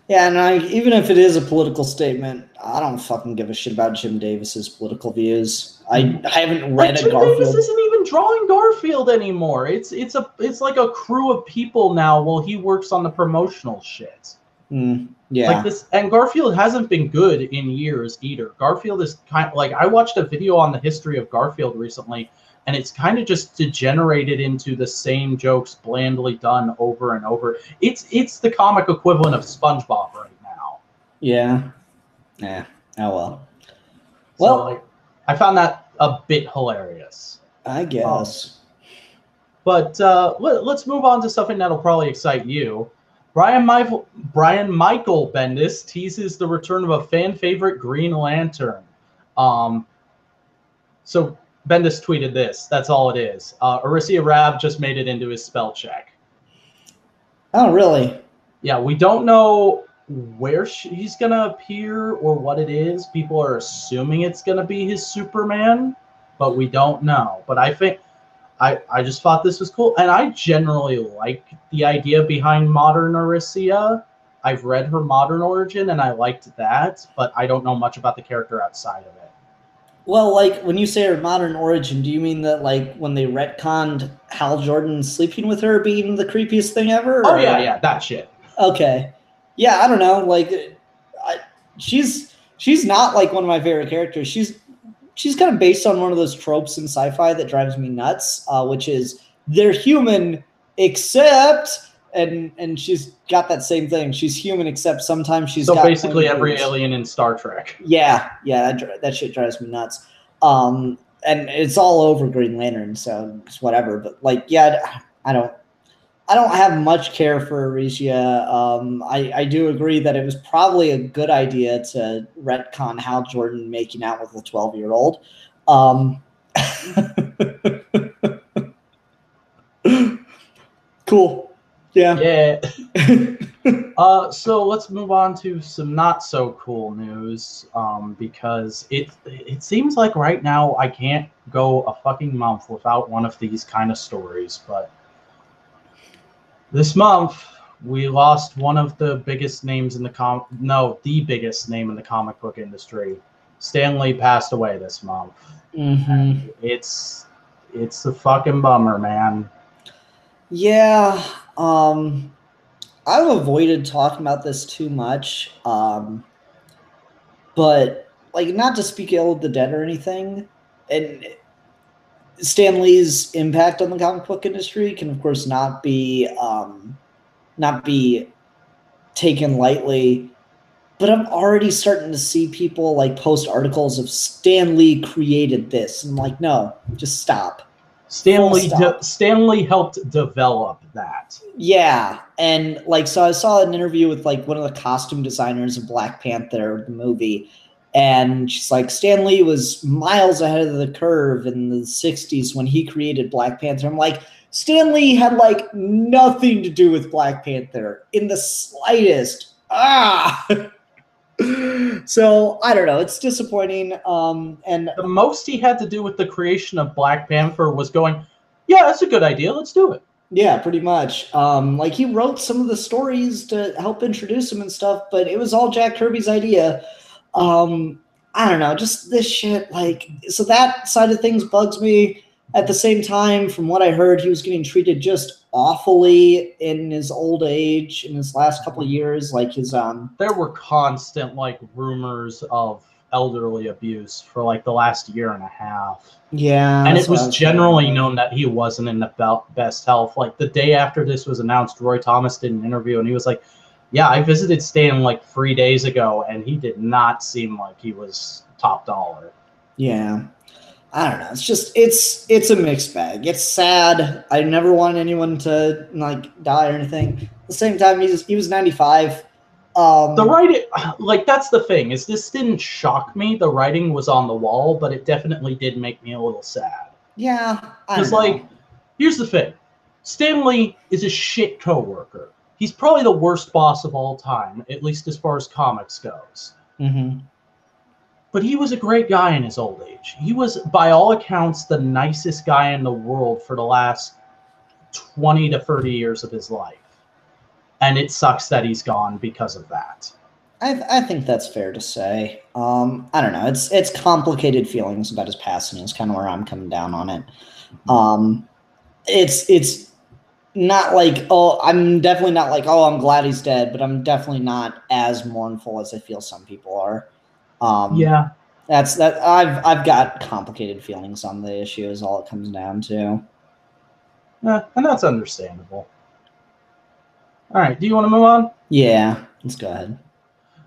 Yeah, and even if it is a political statement, I don't fucking give a shit about Jim Davis's political views. I haven't read a Garfield. Davis isn't even drawing Garfield anymore. It's like a crew of people now while he works on the promotional shit. Yeah. Like this, and Garfield hasn't been good in years either. Garfield is kind of like, I watched a video on the history of Garfield recently, and it's kind of just degenerated into the same jokes blandly done over and over. It's the comic equivalent of SpongeBob right now. Yeah. Yeah. Oh well. Well, like, I found that a bit hilarious. I guess. But let's move on to something that'll probably excite you. Brian Michael Bendis teases the return of a fan favorite Green Lantern. So Bendis tweeted this. That's all it is. Arisia Rab just made it into his spell check. Oh, really? Yeah, we don't know where he's going to appear or what it is. People are assuming it's going to be his Superman, but we don't know. But I think I just thought this was cool. And I generally like the idea behind modern Arisia. I've read her modern origin, and I liked that, but I don't know much about the character outside of it. Well, like, when you say her modern origin, do you mean that, like, when they retconned Hal Jordan sleeping with her being the creepiest thing ever? Oh, yeah, that shit. Okay. Yeah, I don't know. Like, she's not, like, one of my favorite characters. She's kind of based on one of those tropes in sci-fi that drives me nuts, which is they're human except, and she's got that same thing. She's human except sometimes she's got basically every alien in Star Trek. Yeah, that shit drives me nuts. And it's all over Green Lantern, so it's whatever. But like, yeah, I don't have much care for Arisia. I do agree that it was probably a good idea to retcon Hal Jordan making out with a 12-year-old. Cool. Yeah. So let's move on to some not so cool news, because it seems like right now I can't go a fucking month without one of these kind of stories. But this month We lost one of the biggest names in the biggest name in the comic book industry. Stan Lee passed away this month. Mm-hmm. It's a fucking bummer, man. Yeah. I've avoided talking about this too much. But like not to speak ill of the dead or anything. And Stan Lee's impact on the comic book industry can of course not be taken lightly. But I'm already starting to see people like post articles of Stan Lee created this. And I'm like, no, just stop. Stan Stop. Lee helped develop that. Yeah. And like, so I saw an interview with like one of the costume designers of Black Panther, the movie. And she's like, Stan Lee was miles ahead of the curve in the 60s when he created Black Panther. I'm like, Stan Lee had like nothing to do with Black Panther in the slightest. So I don't know. It's disappointing. And the most he had to do with the creation of Black Panther was going, yeah, that's a good idea. Let's do it. Yeah, pretty much. Like he wrote some of the stories to help introduce him and stuff, but it was all Jack Kirby's idea. I don't know, just this shit. Like, so that side of things bugs me. At the same time, from what I heard, he was getting treated just awfully in his old age in his last couple of years. Like his there were constant like rumors of elderly abuse for like the last year and a half. Yeah, and it was generally known that he wasn't in the best health. Like the day after this was announced, Roy Thomas did an interview and he was like, yeah, I visited Stan like 3 days ago and he did not seem like he was top dollar. Yeah. I don't know. It's just it's a mixed bag. It's sad. I never want anyone to like die or anything. At the same time, he was 95. The writing, like that's the thing, is this didn't shock me. The writing was on the wall, but it definitely did make me a little sad. Yeah, because like, here's the thing: Stan Lee is a shit coworker. He's probably the worst boss of all time, at least as far as comics goes. Mm-hmm. But he was a great guy in his old age. He was, by all accounts, the nicest guy in the world for the last 20 to 30 years of his life. And it sucks that he's gone because of that. I think that's fair to say. I don't know. It's complicated feelings about his passing is kind of where I'm coming down on it. It's not like, oh, I'm definitely not like, oh, I'm glad he's dead, but I'm definitely not as mournful as I feel some people are. Yeah, that's that. I've got complicated feelings on the issue. Is all it comes down to. Yeah, and that's understandable. All right, do you want to move on? Yeah, let's go ahead.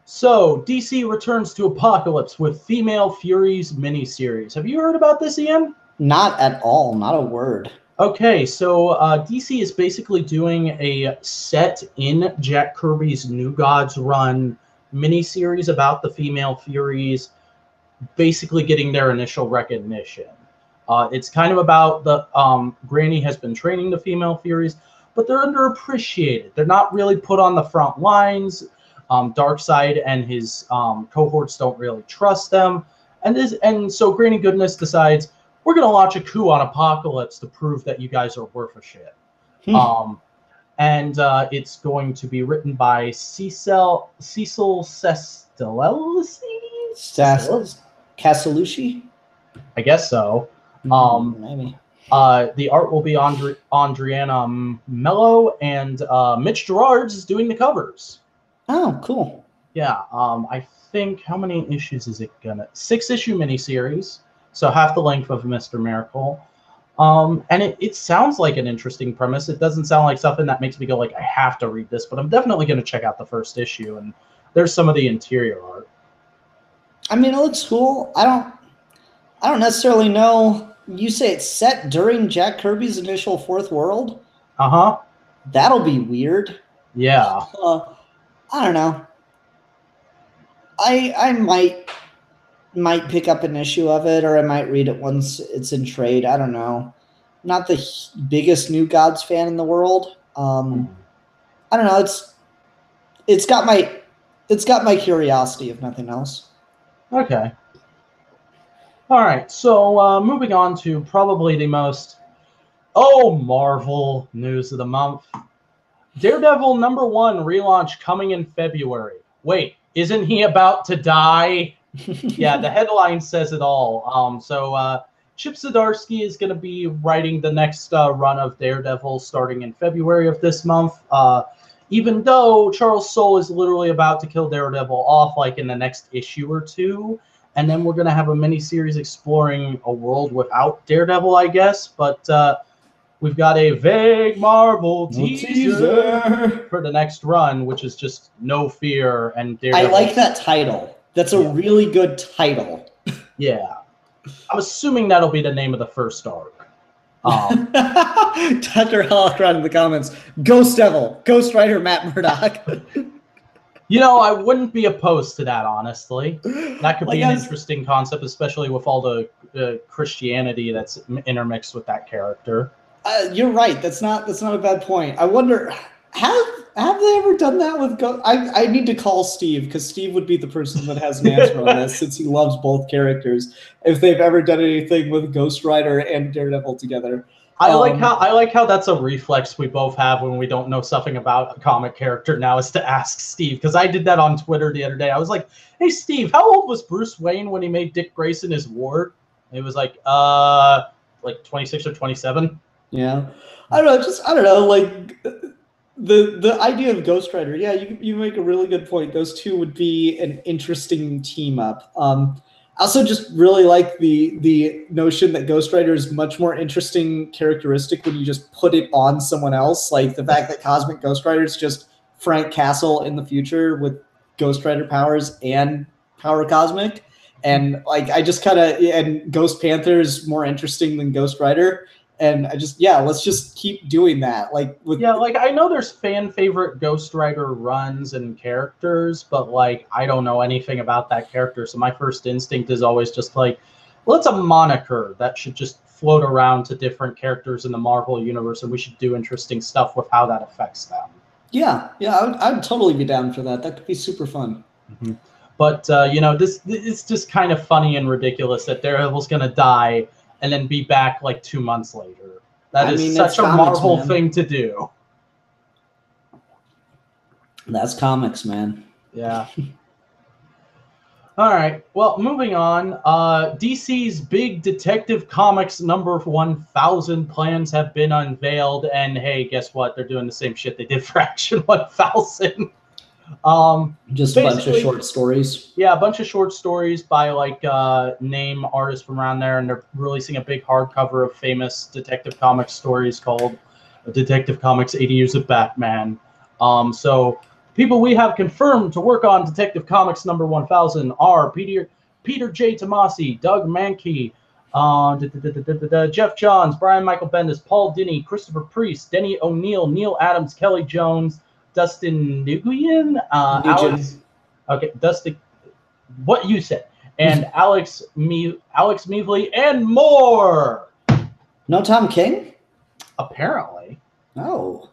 So, DC returns to Apocalypse with Female Furies miniseries. Have you heard about this, Ian? Not at all. Not a word. Okay, so DC is basically doing a set in Jack Kirby's New Gods run miniseries about the Female Furies, basically getting their initial recognition. It's kind of about the Granny has been training the Female Furies, but they're underappreciated. They're not really put on the front lines. Darkseid and his cohorts don't really trust them, and so Granny Goodness decides, we're going to launch a coup on Apocalypse to prove that you guys are worth a shit. And it's going to be written by Cecil Castellucci? I guess so. Maybe. The art will be Andriana Mello, and Mitch Gerards is doing the covers. Oh, cool. Yeah, I think, how many issues is it gonna? 6-issue miniseries, so half the length of Mr. Miracle. And it sounds like an interesting premise. It doesn't sound like something that makes me go like, I have to read this, but I'm definitely going to check out the first issue, and there's some of the interior art. I mean, it looks cool. I don't necessarily know. You say it's set during Jack Kirby's initial Fourth World? Uh-huh. That'll be weird. Yeah. I don't know. I might pick up an issue of it, or I might read it once it's in trade. I don't know. Not the biggest New Gods fan in the world. I don't know. It's got my curiosity, if nothing else. Okay. All right. So moving on to probably the most Marvel news of the month. Daredevil #1 relaunch coming in February. Wait, isn't he about to die? Yeah, the headline says it all. Chip Zdarsky is going to be writing the next run of Daredevil starting in February of this month. Even though Charles Soule is literally about to kill Daredevil off like in the next issue or two. And then we're going to have a mini-series exploring a world without Daredevil, I guess. But we've got a vague Marvel teaser for the next run, which is just No Fear and Daredevil. I like that title. That's a really good title. Yeah. I'm assuming that'll be the name of the first arc. Dr. Holocron in the comments. Ghost Devil. Ghost Rider Matt Murdock. I wouldn't be opposed to that, honestly. That could be an interesting concept, especially with all the Christianity that's intermixed with that character. You're right. That's not a bad point. I wonder, have they ever done that with Ghost? I need to call Steve, because Steve would be the person that has an answer on this, since he loves both characters. If they've ever done anything with Ghost Rider and Daredevil together. I like how that's a reflex we both have when we don't know something about a comic character now, is to ask Steve, because I did that on Twitter the other day. I was like, "Hey Steve, how old was Bruce Wayne when he made Dick Grayson his ward?" And he was like 26 or 27. Yeah, I don't know. Like the idea of Ghost Rider. Yeah, you make a really good point. Those two would be an interesting team up. I also just really like the notion that Ghost Rider is much more interesting characteristic when you just put it on someone else. Like the fact that Cosmic Ghost Rider is just Frank Castle in the future with Ghost Rider powers and Power Cosmic. And like and Ghost Panther is more interesting than Ghost Rider. And let's just keep doing that. Like I know there's fan favorite Ghost Rider runs and characters, but I don't know anything about that character. So my first instinct is always just well, it's a moniker that should just float around to different characters in the Marvel universe, and we should do interesting stuff with how that affects them. Yeah, I'd totally be down for that. That could be super fun. Mm-hmm. But this it's just kind of funny and ridiculous that Daredevil's gonna die and then be back 2 months later. That is such a Marvel thing to do. That's comics, man. Yeah. All right. Well, moving on. DC's big Detective Comics #1000 plans have been unveiled, and hey, guess what? They're doing the same shit they did for Action 1000. Just a bunch of short stories. Yeah, a bunch of short stories by name artists from around there, and they're releasing a big hardcover of famous Detective Comics stories called Detective Comics 80 Years of Batman. So people we have confirmed to work on Detective Comics #1000 are Peter J. Tomasi, Doug Mankey, Jeff Johns, Brian Michael Bendis, Paul Dini, Christopher Priest, Denny O'Neil, Neil Adams, Kelly Jones, Dustin Nguyen, Alex. Okay, Dustin. What you said, and Alex Meavely, and more. No Tom King? Apparently. Oh.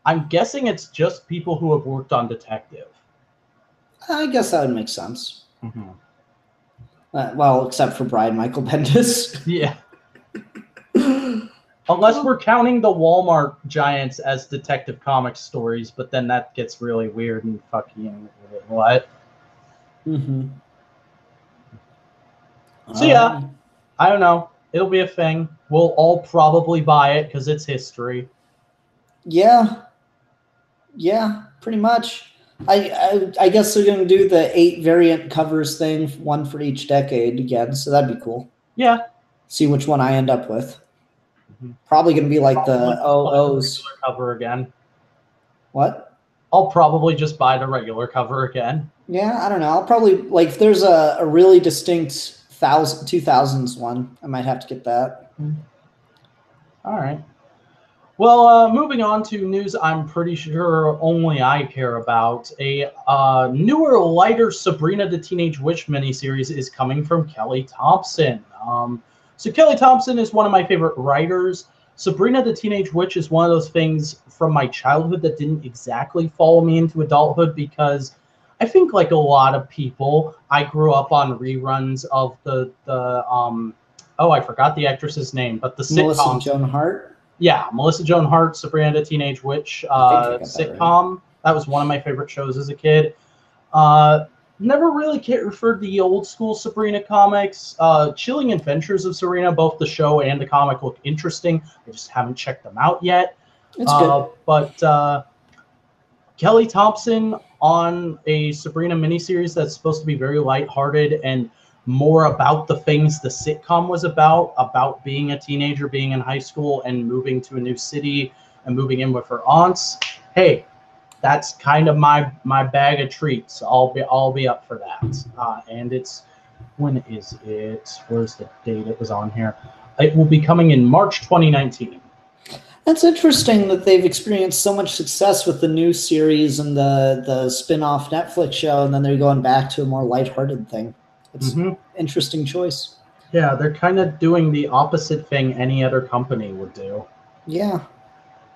I'm guessing it's just people who have worked on Detective. I guess that would make sense. Mm-hmm. Well, except for Brian Michael Bendis. Yeah. Unless we're counting the Walmart giants as Detective Comics stories, but then that gets really weird and fucking what? Mm-hmm. So yeah, I don't know. It'll be a thing. We'll all probably buy it because it's history. Yeah, pretty much. I guess they're going to do the 8 variant covers thing, one for each decade again, so that'd be cool. Yeah. See which one I end up with. Probably going to be like the OOs. Cover again. What? I'll probably just buy the regular cover again. Yeah, I don't know. I'll probably, if there's a really distinct 2000s one, I might have to get that. All right. Well, moving on to news I'm pretty sure only I care about. A newer, lighter Sabrina the Teenage Witch miniseries is coming from Kelly Thompson. So Kelly Thompson is one of my favorite writers. Sabrina the Teenage Witch is one of those things from my childhood that didn't exactly follow me into adulthood because I think like a lot of people, I grew up on reruns of the I forgot the actress's name, but the sitcom. Melissa Joan Hart? Yeah, Melissa Joan Hart, Sabrina the Teenage Witch sitcom. That was one of my favorite shows as a kid. Never really referred to the old school Sabrina comics. Chilling Adventures of Sabrina, both the show and the comic look interesting. I just haven't checked them out yet. It's good. But Kelly Thompson on a Sabrina miniseries that's supposed to be very lighthearted and more about the things the sitcom was about being a teenager, being in high school, and moving to a new city and moving in with her aunts. Hey, that's kind of my bag of treats. I'll be up for that. And it's, when is it? Where's the date it was on here? It will be coming in March 2019. That's interesting that they've experienced so much success with the new series and the spin-off Netflix show, and then they're going back to a more lighthearted thing. It's an interesting choice. Yeah, they're kind of doing the opposite thing any other company would do. Yeah.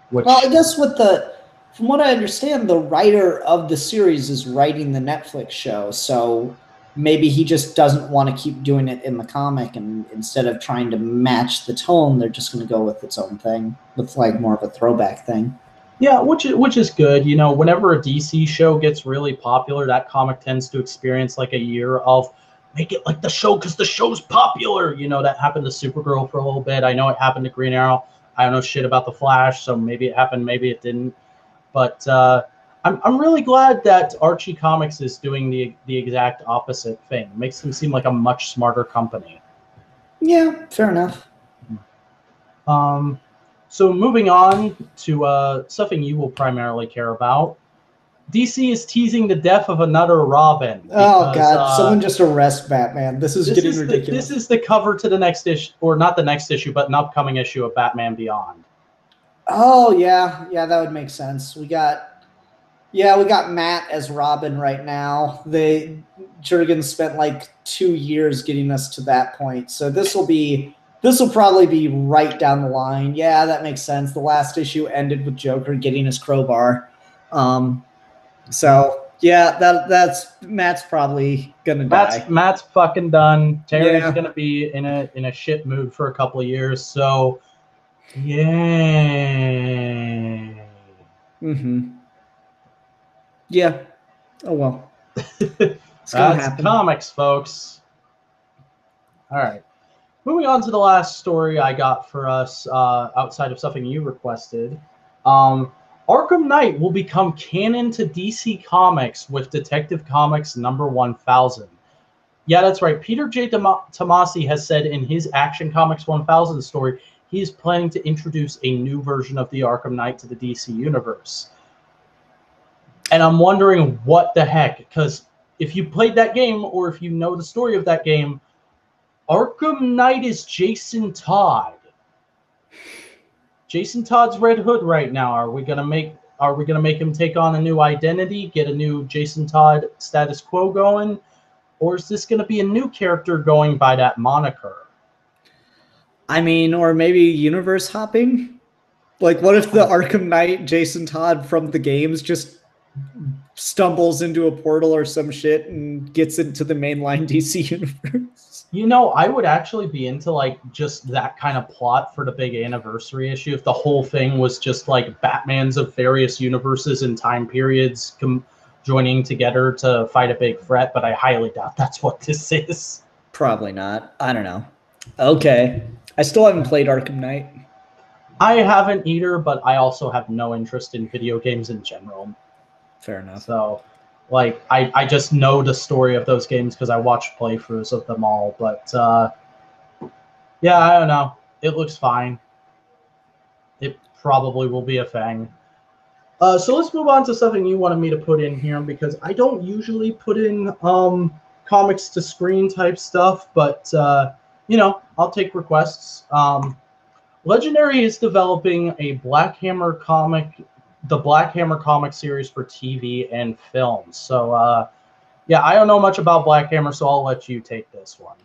Well, I guess from what I understand, the writer of the series is writing the Netflix show, so maybe he just doesn't want to keep doing it in the comic, and instead of trying to match the tone, they're just going to go with its own thing, with like more of a throwback thing. Yeah, which is good. You know, whenever a DC show gets really popular, that comic tends to experience like a year of make it like the show because the show's popular. You know, that happened to Supergirl for a little bit. I know it happened to Green Arrow. I don't know shit about the Flash, so maybe it happened, maybe it didn't. But I'm really glad that Archie Comics is doing the exact opposite thing. It makes them seem like a much smarter company. Yeah, fair enough. So moving on to something you will primarily care about. DC is teasing the death of another Robin. Because, God, someone just arrest Batman. This is getting ridiculous. This is the cover to the next issue, or not the next issue, but an upcoming issue of Batman Beyond. Oh, yeah. Yeah, that would make sense. We got Matt as Robin right now. Jurgen spent like 2 years getting us to that point. So this will probably be right down the line. Yeah, that makes sense. The last issue ended with Joker getting his crowbar. So yeah, that's Matt's probably gonna die. Matt's fucking done. Terry's gonna be in a shit mood for a couple of years. So yay. Yeah. Oh well. That's comics, folks. All right. Moving on to the last story I got for us, outside of something you requested. Arkham Knight will become canon to DC Comics with Detective Comics number 1000. Yeah, that's right. Peter J. Tomasi has said in his Action Comics 1000 story, he is planning to introduce a new version of the Arkham Knight to the DC universe. And I'm wondering what the heck, because if you played that game or if you know the story of that game, Arkham Knight is Jason Todd. Jason Todd's Red Hood right now. Are we gonna make him take on a new identity, get a new Jason Todd status quo going, or is this gonna be a new character going by that moniker? I mean, or maybe universe hopping. Like, what if the Arkham Knight Jason Todd from the games just stumbles into a portal or some shit and gets into the mainline DC universe? You know, I would actually be into like just that kind of plot for the big anniversary issue if the whole thing was just like Batmans of various universes and time periods joining together to fight a big threat, but I highly doubt that's what this is. Probably not. I don't know. Okay. I still haven't played Arkham Knight. I haven't either, but I also have no interest in video games in general. Fair enough. So, like, I just know the story of those games because I watched playthroughs of them all. But, yeah, I don't know. It looks fine. It probably will be a thing. So let's move on to something you wanted me to put in here because I don't usually put in comics to screen type stuff, but, you know, I'll take requests. Legendary is developing a Black Hammer comic, the Black Hammer comic series for TV and films. So, yeah, I don't know much about Black Hammer, so I'll let you take this one.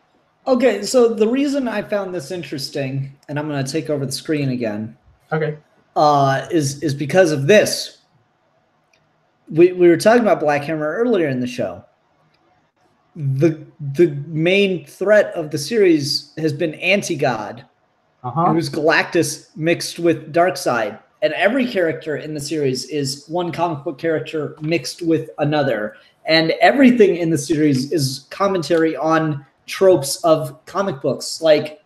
Okay, so the reason I found this interesting, and I'm going to take over the screen again, okay, is because of this. We were talking about Black Hammer earlier in the show. The main threat of the series has been Anti-God, who's Galactus mixed with Darkseid. And every character in the series is one comic book character mixed with another. And everything in the series is commentary on tropes of comic books. Like,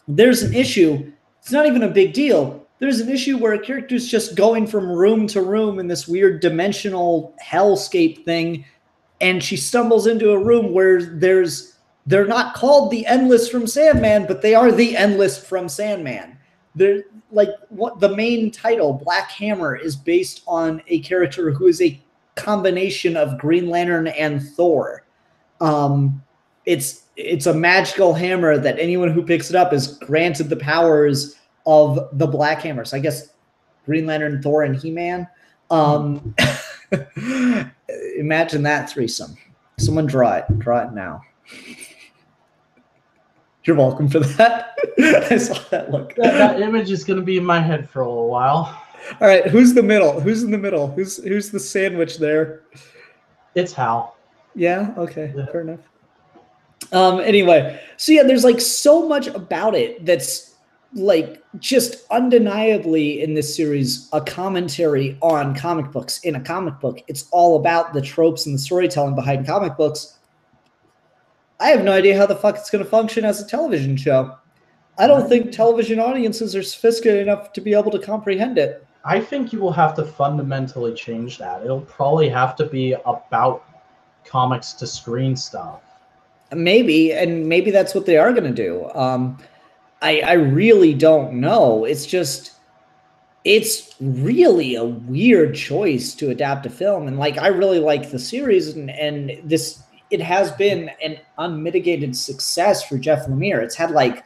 there's an issue, it's not even a big deal. There's an issue where a character's just going from room to room in this weird dimensional hellscape thing, and she stumbles into a room where they're not called the Endless from Sandman, but they are the Endless from Sandman. They're like, what the main title, Black Hammer, is based on a character who is a combination of Green Lantern and Thor. It's a magical hammer that anyone who picks it up is granted the powers of the Black Hammer. So I guess Green Lantern, Thor, and He-Man. Imagine that threesome. Someone draw it. Draw it now. You're welcome for that. I saw that look. That image is going to be in my head for a little while. All right, who's the middle? Who's in the middle? Who's the sandwich there? It's Hal. Yeah. Okay. Yeah. Fair enough. Anyway, so yeah, there's like so much about it that's like just undeniably in this series a commentary on comic books. In a comic book, it's all about the tropes and the storytelling behind comic books. I have no idea how the fuck it's going to function as a television show. I don't think television audiences are sophisticated enough to be able to comprehend it. I think you will have to fundamentally change that. It'll probably have to be about comics to screen stuff. Maybe, and maybe that's what they are going to do. I really don't know. It's just, it's really a weird choice to adapt a film. And like, I really like the series, and this, it has been an unmitigated success for Jeff Lemire. It's had like,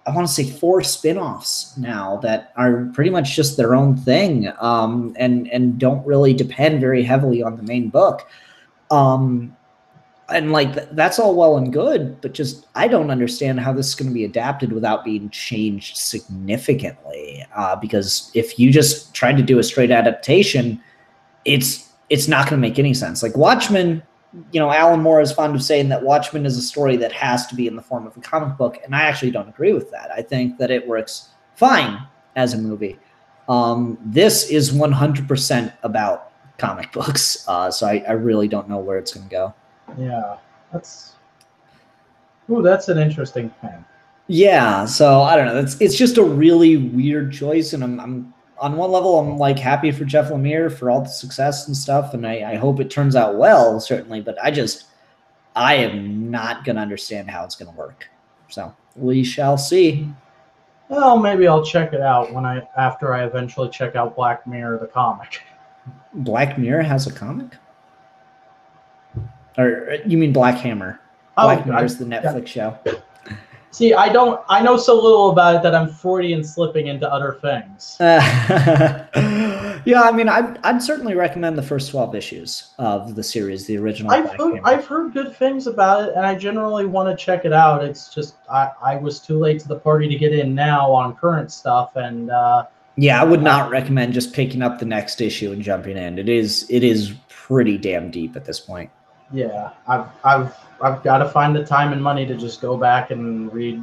I want to say 4 spinoffs now that are pretty much just their own thing, and don't really depend very heavily on the main book. And like, that's all well and good, but just, I don't understand how this is going to be adapted without being changed significantly. Because if you just tried to do a straight adaptation, it's not going to make any sense. Like Watchmen, you know, Alan Moore is fond of saying that Watchmen is a story that has to be in the form of a comic book. And I actually don't agree with that. I think that it works fine as a movie. This is 100% about comic books. So I really don't know where it's going to go. Yeah, that's an interesting thing. Yeah, so I don't know. It's just a really weird choice, and I'm on one level I'm like happy for Jeff Lemire for all the success and stuff, and I hope it turns out well, certainly. But I am not gonna understand how it's gonna work. So we shall see. Well, maybe I'll check it out after I eventually check out Black Mirror, the comic. Black Mirror has a comic? Or you mean Black Hammer? Black Mirror is the Netflix show. See, I know so little about it that I'm Freudian slipping into other things. Yeah, I mean, I'd certainly recommend the first 12 issues of the series, the original. I've heard good things about it, and I generally want to check it out. It's just I was too late to the party to get in now on current stuff, and yeah, I would not recommend just picking up the next issue and jumping in. It is pretty damn deep at this point. Yeah, I've got to find the time and money to just go back and read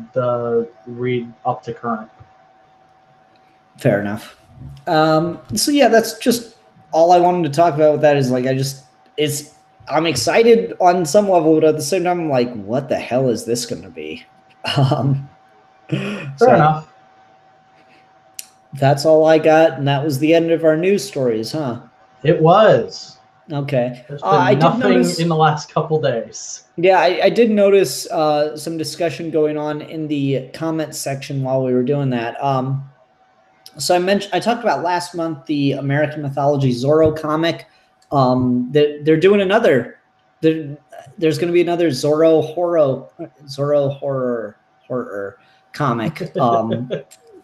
up to current. Fair enough. So yeah, that's just all I wanted to talk about with that. Is like, I'm excited on some level, but at the same time, I'm like, what the hell is this going to be? Fair enough. That's all I got, and that was the end of our news stories, huh? It was. Okay. There's been nothing in the last couple days. Yeah, I did notice some discussion going on in the comments section while we were doing that. So I talked about last month the American Mythology Zorro comic. They're doing another. There's going to be another Zorro horror comic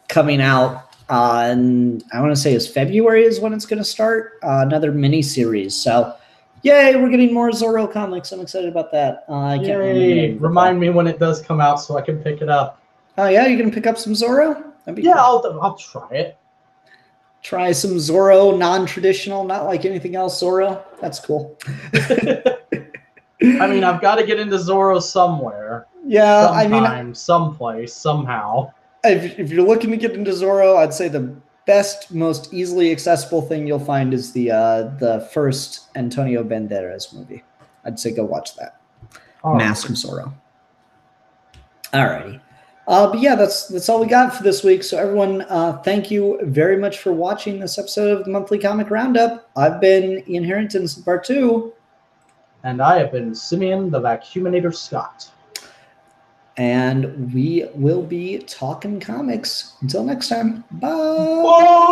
coming out. And I want to say February is when it's going to start, another mini series. So, yay, we're getting more Zorro comics. I'm excited about that. Yay! Remind me when it does come out so I can pick it up. Oh yeah, you gonna pick up some Zorro? Yeah, cool. I'll try it. Try some Zorro, non-traditional, not like anything else Zorro. That's cool. I mean, I've got to get into Zorro somewhere. Yeah, sometime, someplace, somehow. if you're looking to get into Zorro, I'd say the best, most easily accessible thing you'll find is the first Antonio Banderas movie. I'd say go watch that. Mask of Zorro. Alrighty. But yeah, that's all we got for this week. So everyone, thank you very much for watching this episode of the Monthly Comic Roundup. I've been Ian Harrington, part 2. And I have been Simeon the Vacuuminator Scott. And we will be talking comics. Until next time, bye! Whoa!